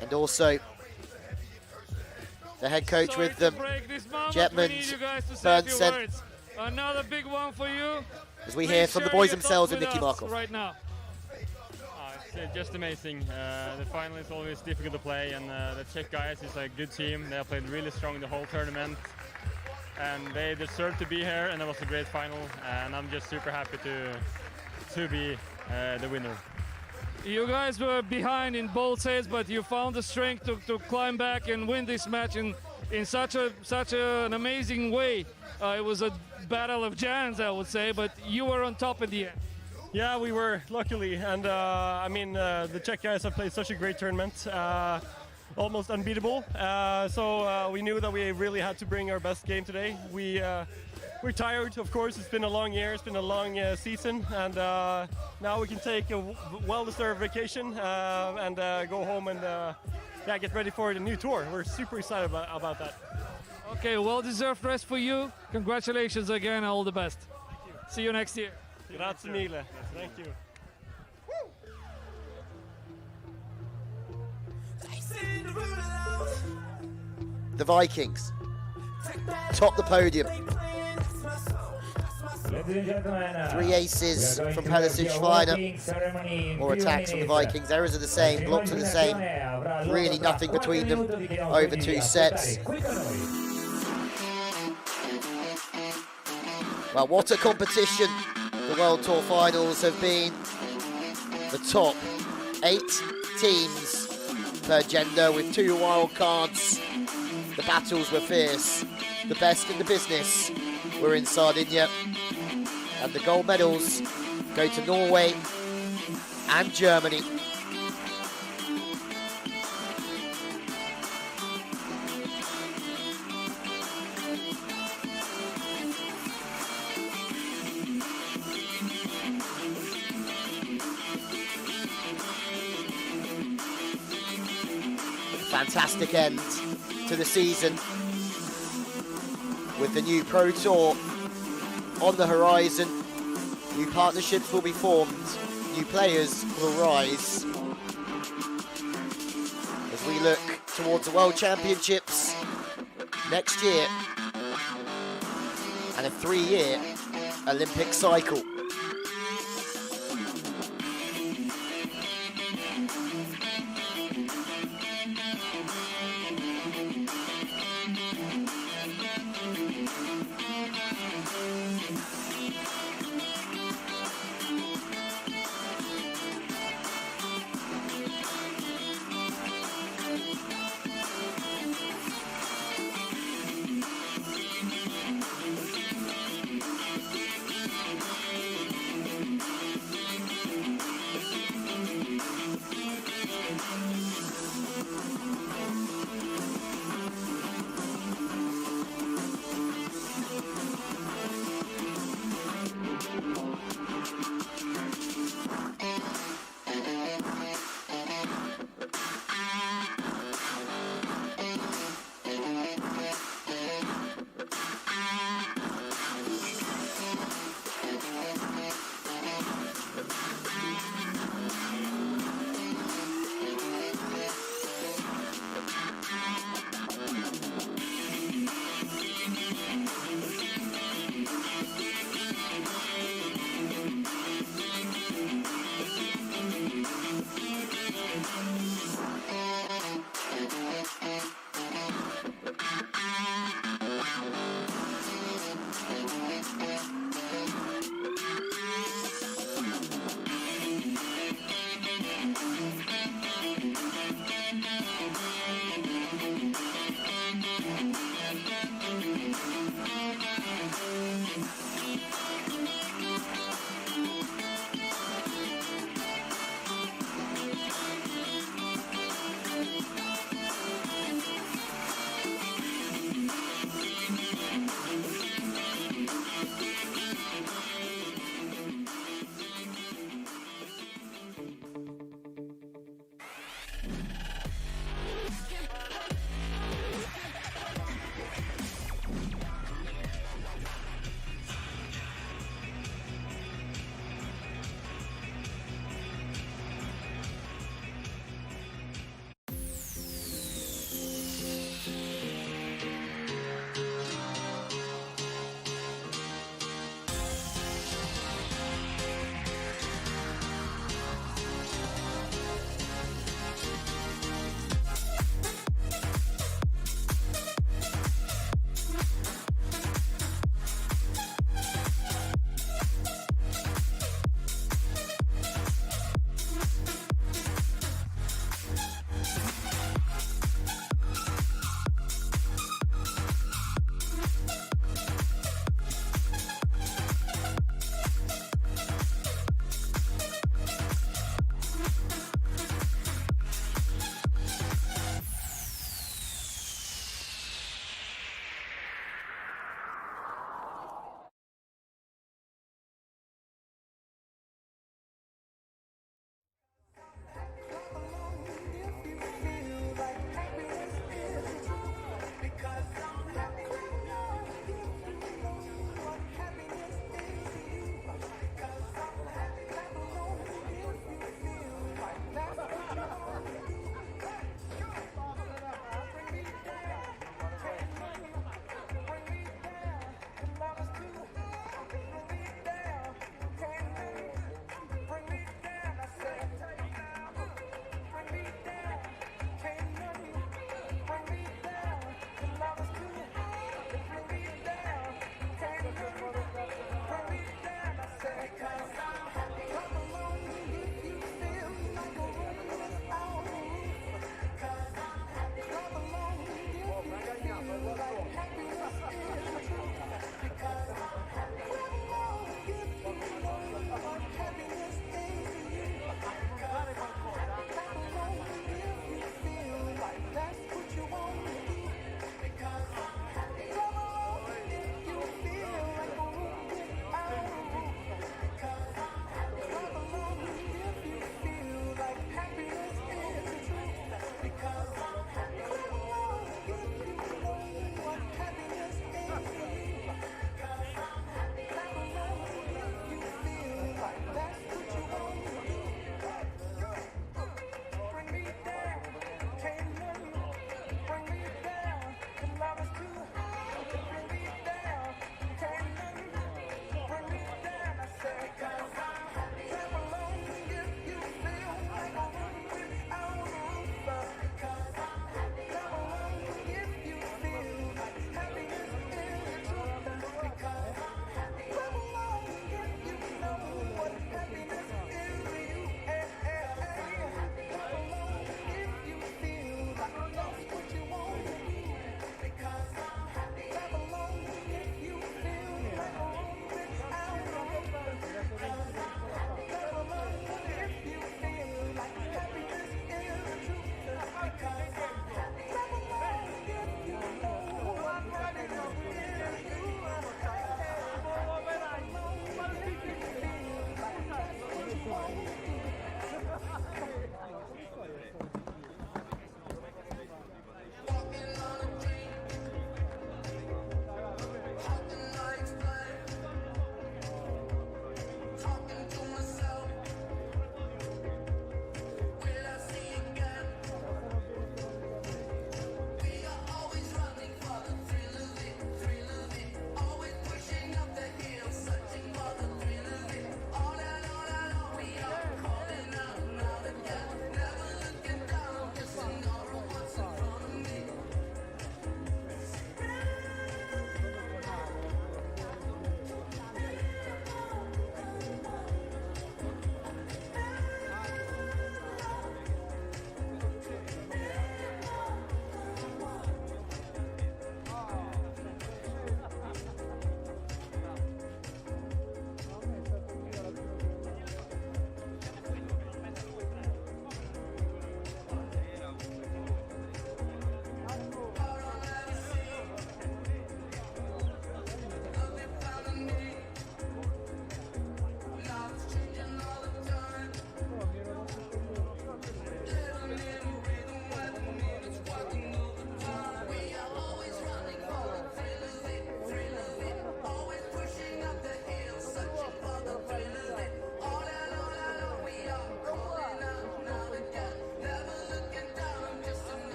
And also the head coach with them, Jetmund Bernsen. Another big one for you. As we hear from the boys themselves and Nicky Markov. Right now. It's just amazing. The final is always difficult to play, and the Czech guys is a good team. They have played really strong the whole tournament, and they deserve to be here, and it was a great final, and I'm just super happy to be the winner. You guys were behind in both sets, but you found the strength to climb back and win this match in such an amazing way. It was a battle of giants, I would say, but you were on top at the end. Yeah, we were, luckily, and the Czech guys have played such a great tournament, almost unbeatable. So we knew that we really had to bring our best game today. We're tired, of course. It's been a long year, it's been a long season, and now we can take a well-deserved vacation and go home and get ready for the new tour. We're super excited about that. Okay, well-deserved rest for you. Congratulations again, all the best. See you next year. Grazie mille. Thank you. The Vikings top the podium. Three aces from Perusic, Schweiner. More attacks from the Vikings. Errors are the same, blocks are the same. Really nothing between them over two sets. Well, what a competition the World Tour Finals have been. The top 8 teams per gender with 2 wild cards. The battles were fierce. The best in the business were in Sardinia. And the gold medals go to Norway and Germany. Fantastic end to the season with the new Pro Tour on the horizon. New partnerships will be formed, new players will rise as we look towards the World Championships next year and a 3-year Olympic cycle.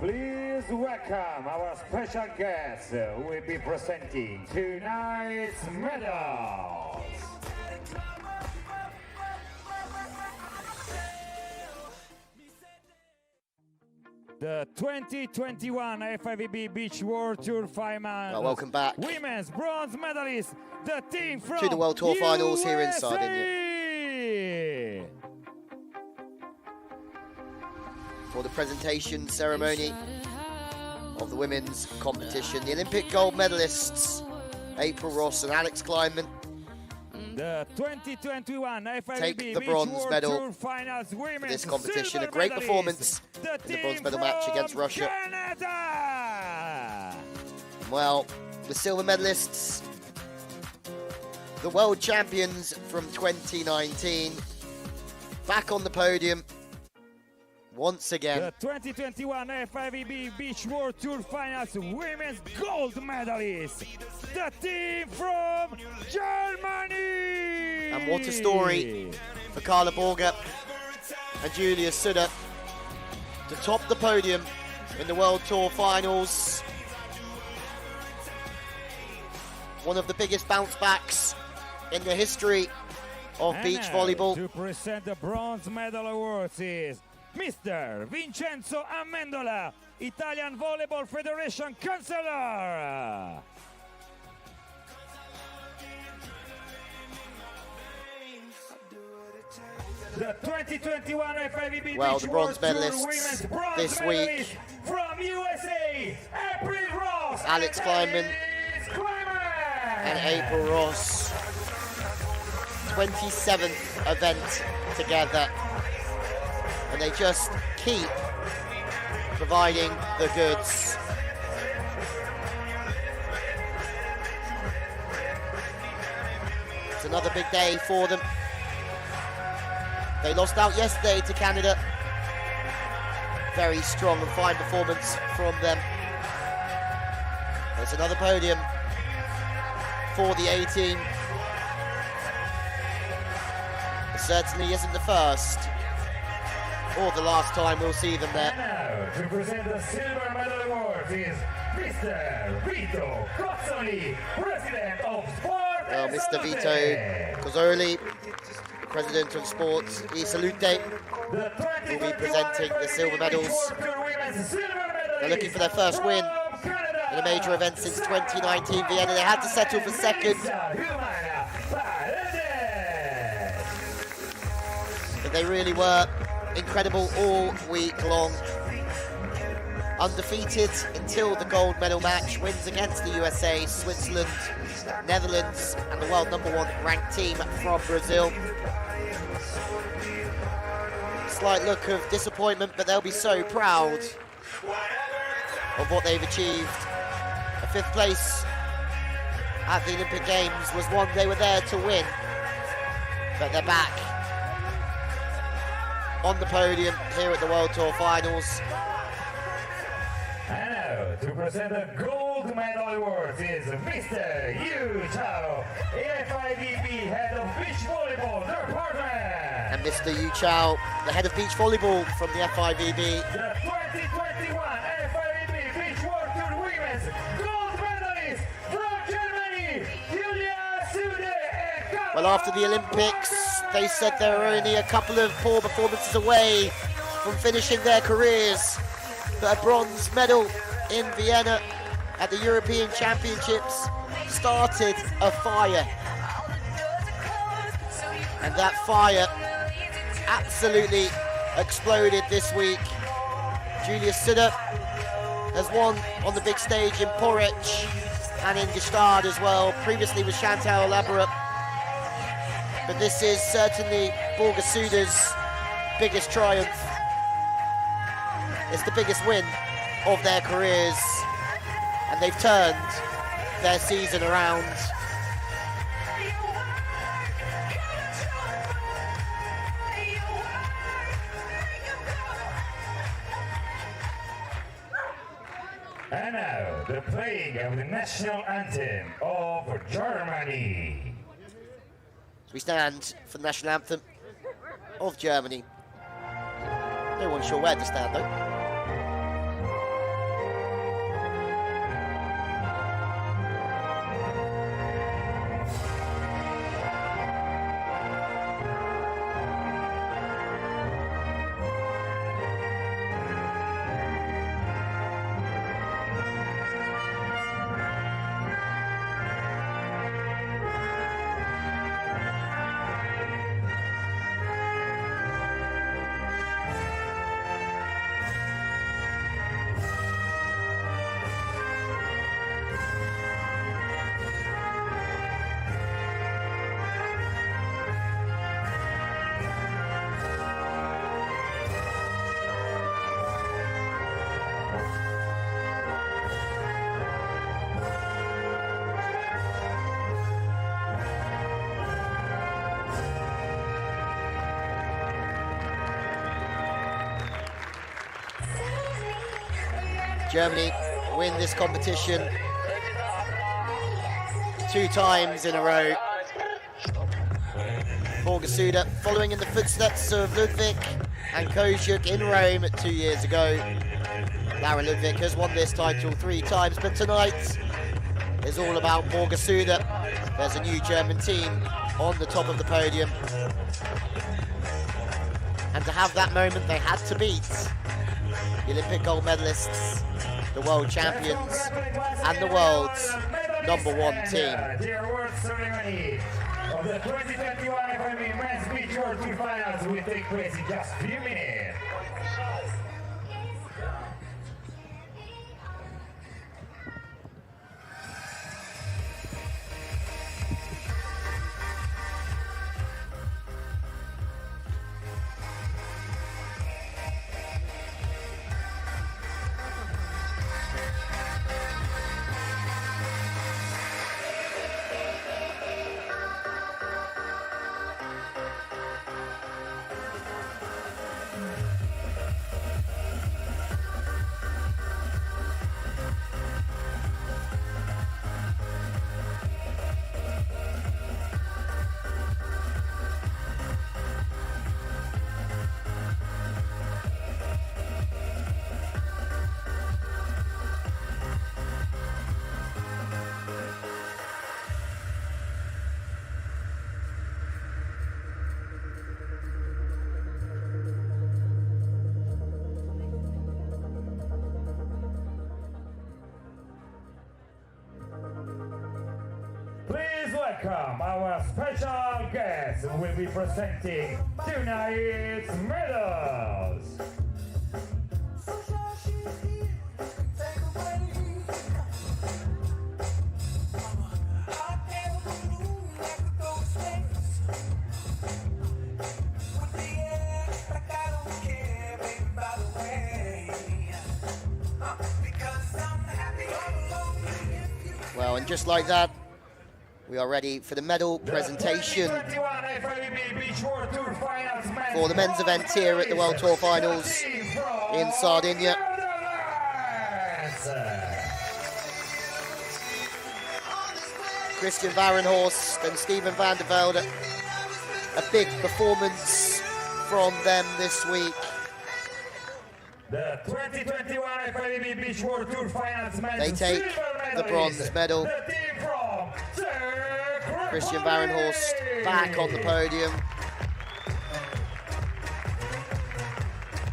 Please welcome our special guest who will be presenting tonight's medals. The 2021 FIVB Beach World Tour Finals. Well, welcome back Women's bronze medalist, the team from to the World Tour Finals USA. here in Sardinia. For the presentation ceremony of the women's competition, the Olympic gold medalists April Ross and Alex Kleinman the 2021 FIVB take the Beach bronze World medal Tour Finals for women's this competition. A silver great medalist, performance the in the bronze team medal match from against Russia. Canada. Well, the silver medalists, the world champions from 2019, back on the podium once again. The 2021 FIVB Beach World Tour Finals women's gold medalist, the team from Germany. And what a story for Carla Borger and Julia Sutter to top the podium in the World Tour Finals. One of the biggest bounce backs in the history of And beach now, volleyball. to present the bronze medal awards is Mr. Vincenzo Amendola, Italian Volleyball Federation Counselor. The 2021 FIVB Well, Beach the bronze World Tour medalists Women's bronze this medalist week, from USA, April Ross Alex Kleinman and April Ross. 27th event together, and they just keep providing the goods. It's another big day for them. They lost out yesterday to Canada. Very strong and fine performance from them. There's another podium for the A-team. It certainly isn't the first or the last time we'll see them there. Now, to present the silver medal award is Mr. Vito Cozzoli, President of Sport Well, and Mr. Salute. Vito Cozzoli, President of Sports e Salute, will be presenting the silver medals. They're looking for their first win in a major event since 2019 Vienna. They had to settle for second, but they really were incredible all week long. Undefeated until the gold medal match, wins against the USA, Switzerland, Netherlands, and the world #1 ranked team from Brazil. Slight look of disappointment, but they'll be so proud of what they've achieved. A 5th place at the Olympic Games was one they were there to win, but they're back on the podium here at the World Tour Finals. And now, to present the gold medal award is Mr. Yu Chao, FIVB Head of Beach Volleyball Department. And Mr. Yu Chao, the head of beach volleyball from the FIVB. The 2021 FIVB Beach World Tour Women's gold medalist from Germany, Julia Sutter. Well, after the Olympics, they said they were only a couple of poor performances away from finishing their careers. But a bronze medal in Vienna at the European Championships started a fire. And that fire absolutely exploded this week. Julia Sutter has won on the big stage in Porridge and in Gstaad as well, previously with Chantal Labra. But this is certainly Borger Sutter's biggest triumph. It's the biggest win of their careers, and they've turned their season around. And now, the playing of the national anthem of Germany. We stand for the national anthem of Germany. No one's sure where to stand though. Germany win this competition 2 times in a row. Borgasuda following in the footsteps of Ludwig and Koziuk in Rome 2 years ago. Lara Ludwig has won this title 3 times, but tonight is all about Borgasuda. There's a new German team on the top of the podium. And to have that moment, they had to beat the Olympic gold medalists, the world champions, and the world's #1 team. The award ceremony of the 2021 FIVB Men's Beach World Tour Finals will take place in just a few minutes. Please welcome our special guest who will be presenting tonight's medals. Well, and just like that, we are ready for the medal presentation for the men's event here at the World Tour Finals in Sardinia. Christian Varenhorst and Steven van der Velde, a big performance from them this week. The 2021 FIVB Beach World Tour Finals They take the bronze medal. Christian Varenhorst back on the podium.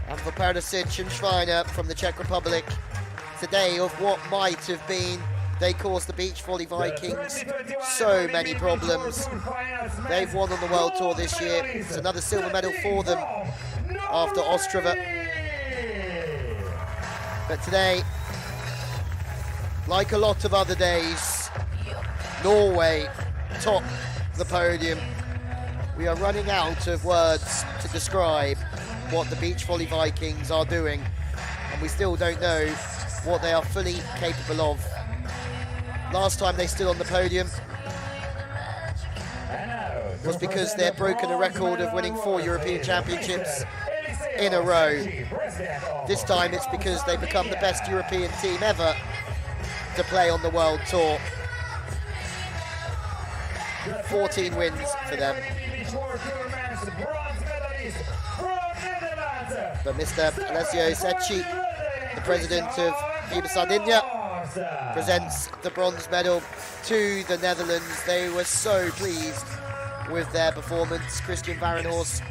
And for Perusic and Schweiner from the Czech Republic, today of what might have been, they caused the Beach Volley Vikings so many problems. They've won on the World Tour this year. It's another silver medal for them after Ostrava. But today, like a lot of other days, Norway top the podium. We are running out of words to describe what the Beach Volley Vikings are doing, and we still don't know what they are fully capable of. Last time they stood on the podium was because they'd broken a record of winning 4 European Championships in a row. This time it's because they've become the best European team ever to play on the World Tour. 14 wins for them. But Mr. Alessio Secchi, the president of FIBA Sardinia, presents the bronze medal to the Netherlands. They were so pleased with their performance. Christian Varenhorst,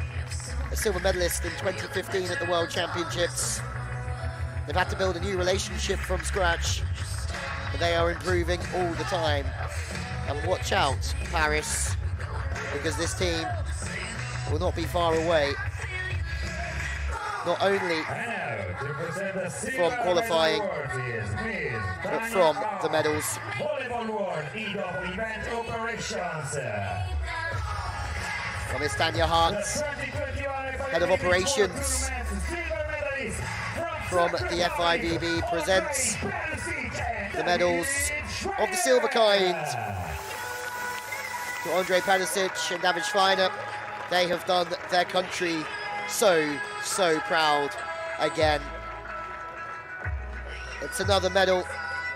a silver medalist in 2015 at the World Championships. They've had to build a new relationship from scratch, but they are improving all the time. And watch out, Paris, because this team will not be far away. Not only from qualifying, but from the medals. From Miss Tanya Hart, head of operations from the FIVB, presents the medals of the silver kind to Ondrej Perusic and David Schweiner. They have done their country so proud again. It's another medal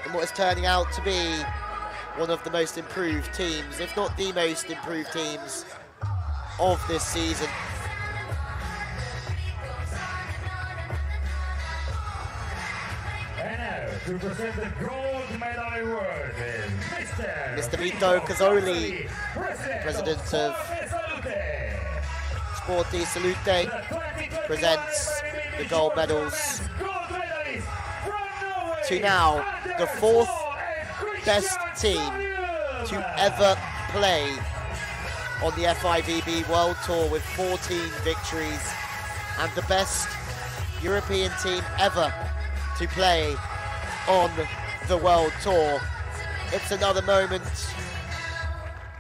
in what is turning out to be one of the most improved teams, if not the most improved teams of this season. And now, to present the gold medal award is Mr. Vito Cazzoli, president of Sporti Salute, presents the gold medals to now the 4th best team to ever play on the FIVB World Tour with 14 victories, and the best European team ever to play on the World Tour. It's another moment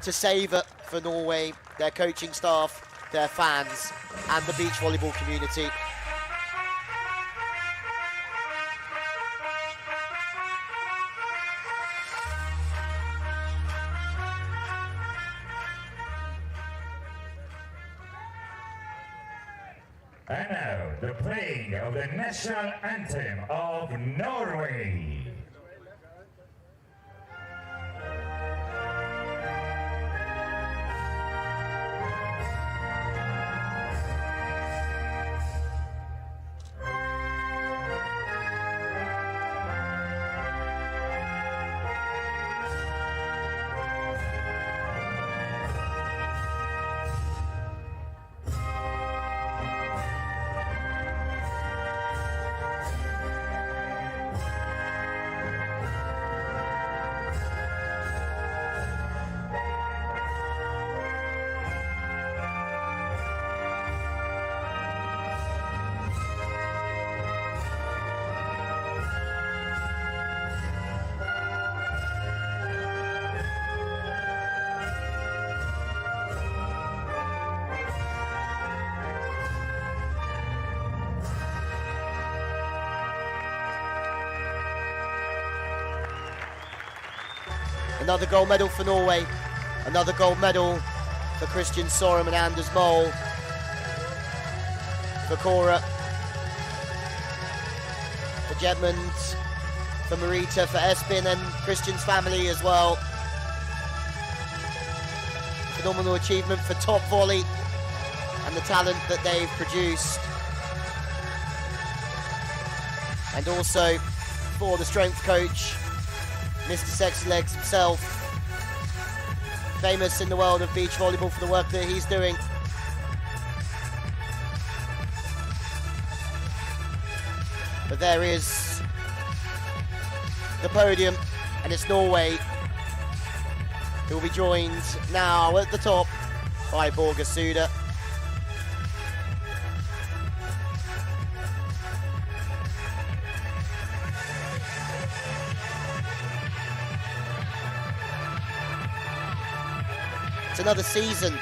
to savour for Norway, their coaching staff, their fans, and the beach volleyball community. And now, the playing of the national anthem of Norway. Another gold medal for Norway, another gold medal for Christian Sorum and Anders Mole, for Cora, for Jetmund, for Marita, for Espen and Christian's family as well. Phenomenal achievement for Top Volley and the talent that they've produced. And also for the strength coach, Mr. Sexy Legs himself, famous in the world of beach volleyball for the work that he's doing. But there is the podium, and it's Norway who will be joined now at the top by Borge Suda. It's another season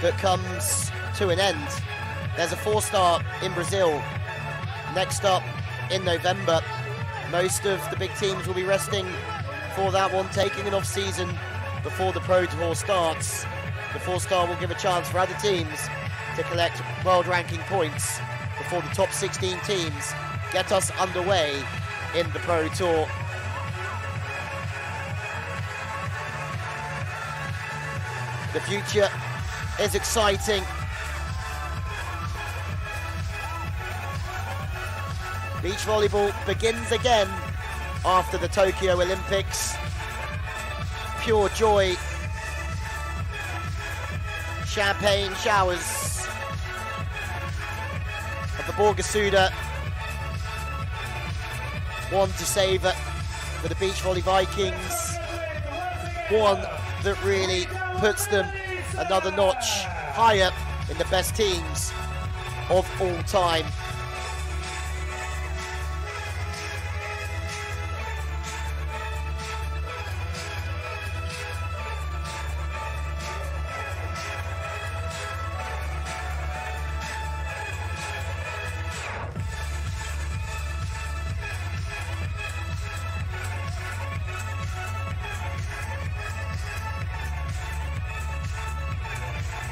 that comes to an end. There's a 4-star in Brazil. Next up in November, most of the big teams will be resting for that one, taking an off-season before the Pro Tour starts. The 4-star will give a chance for other teams to collect world ranking points before the top 16 teams get us underway in the Pro Tour. The future is exciting. Beach volleyball begins again after the Tokyo Olympics. Pure joy. Champagne showers of the Borge Suda. One to savour for the Beach Volley Vikings. One that really puts them another notch higher in the best teams of all time.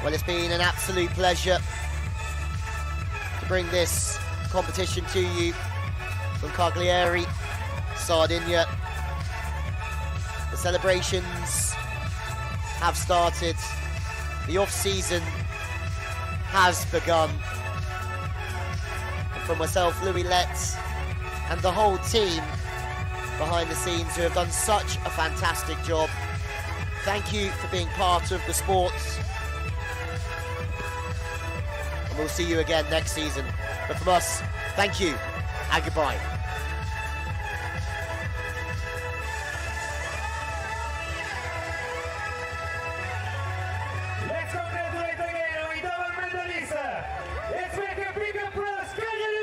Well, it's been an absolute pleasure to bring this competition to you from Cagliari. Sardinia. The celebrations have started. The off-season has begun. And from myself, Louis Letts, and the whole team behind the scenes who have done such a fantastic job, thank you for being part of the sport. And we'll see you again next season. But from us, thank you and goodbye. Let's congratulate again with our medalist. Let's make a big applause, Cagliari!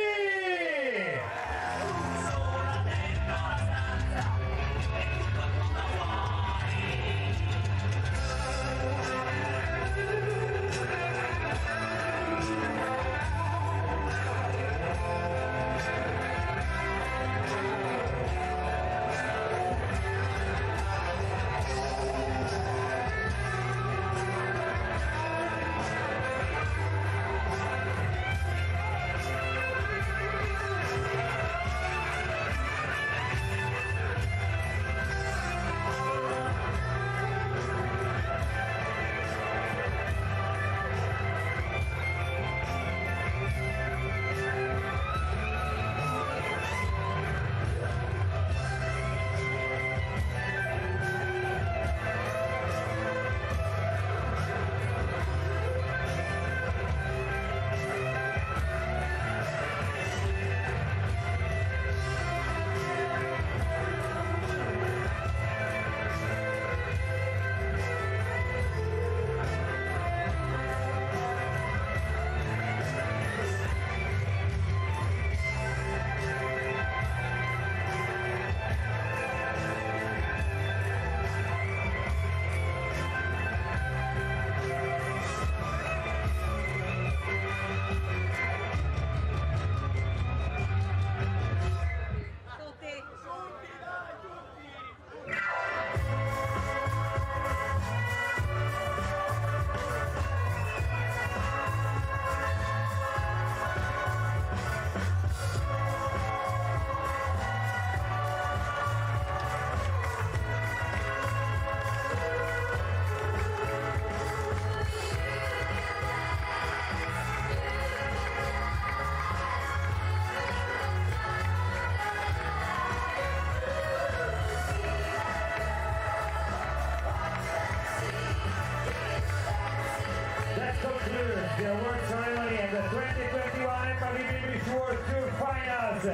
The award ceremony and the 2021 Paralympic World Tour Finals.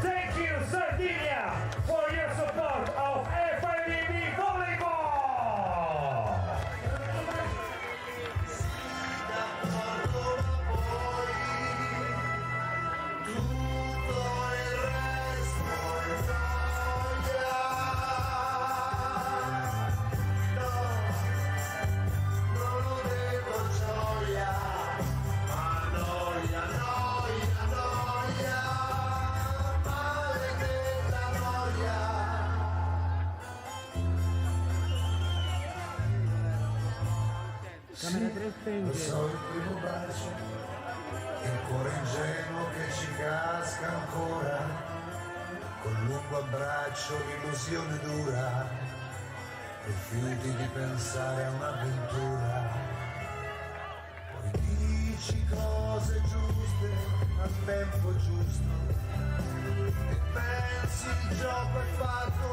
Thank you, Sardinia, for your support of FIVB Volleyball! Lo so il primo bacio, il cuore ingenuo che ci casca ancora, col lungo abbraccio l'illusione dura, rifiuti di pensare a un'avventura, poi dici cose giuste al tempo giusto, e pensi il gioco è fatto,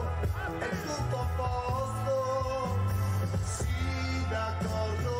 è tutto a posto, sì d'accordo.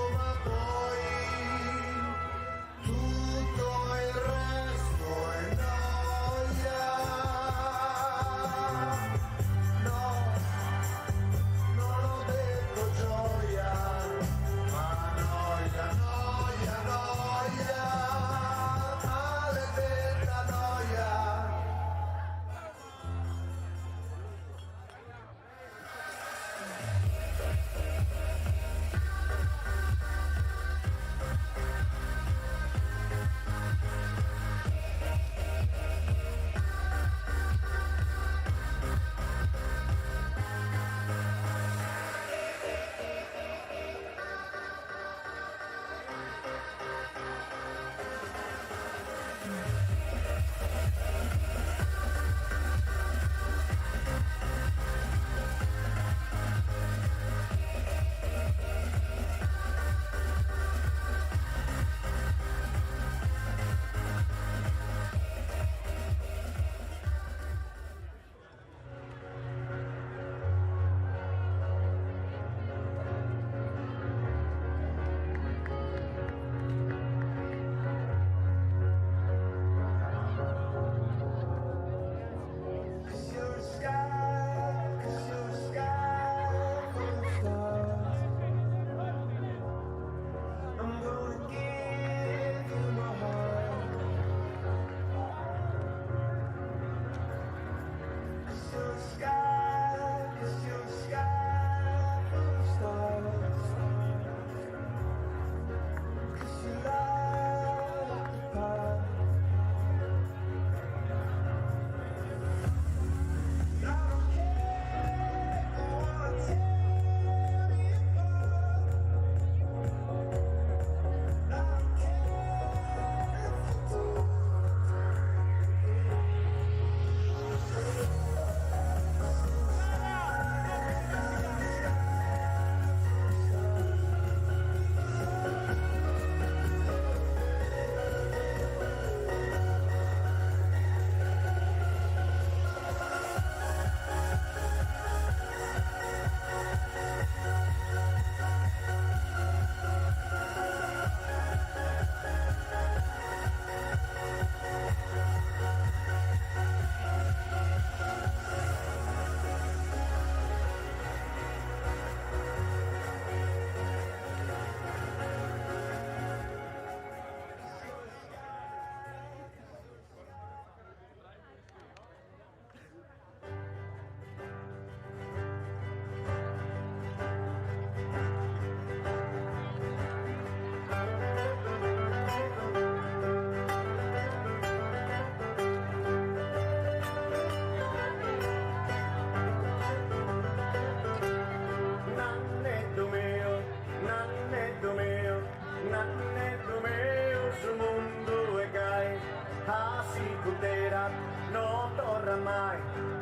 mai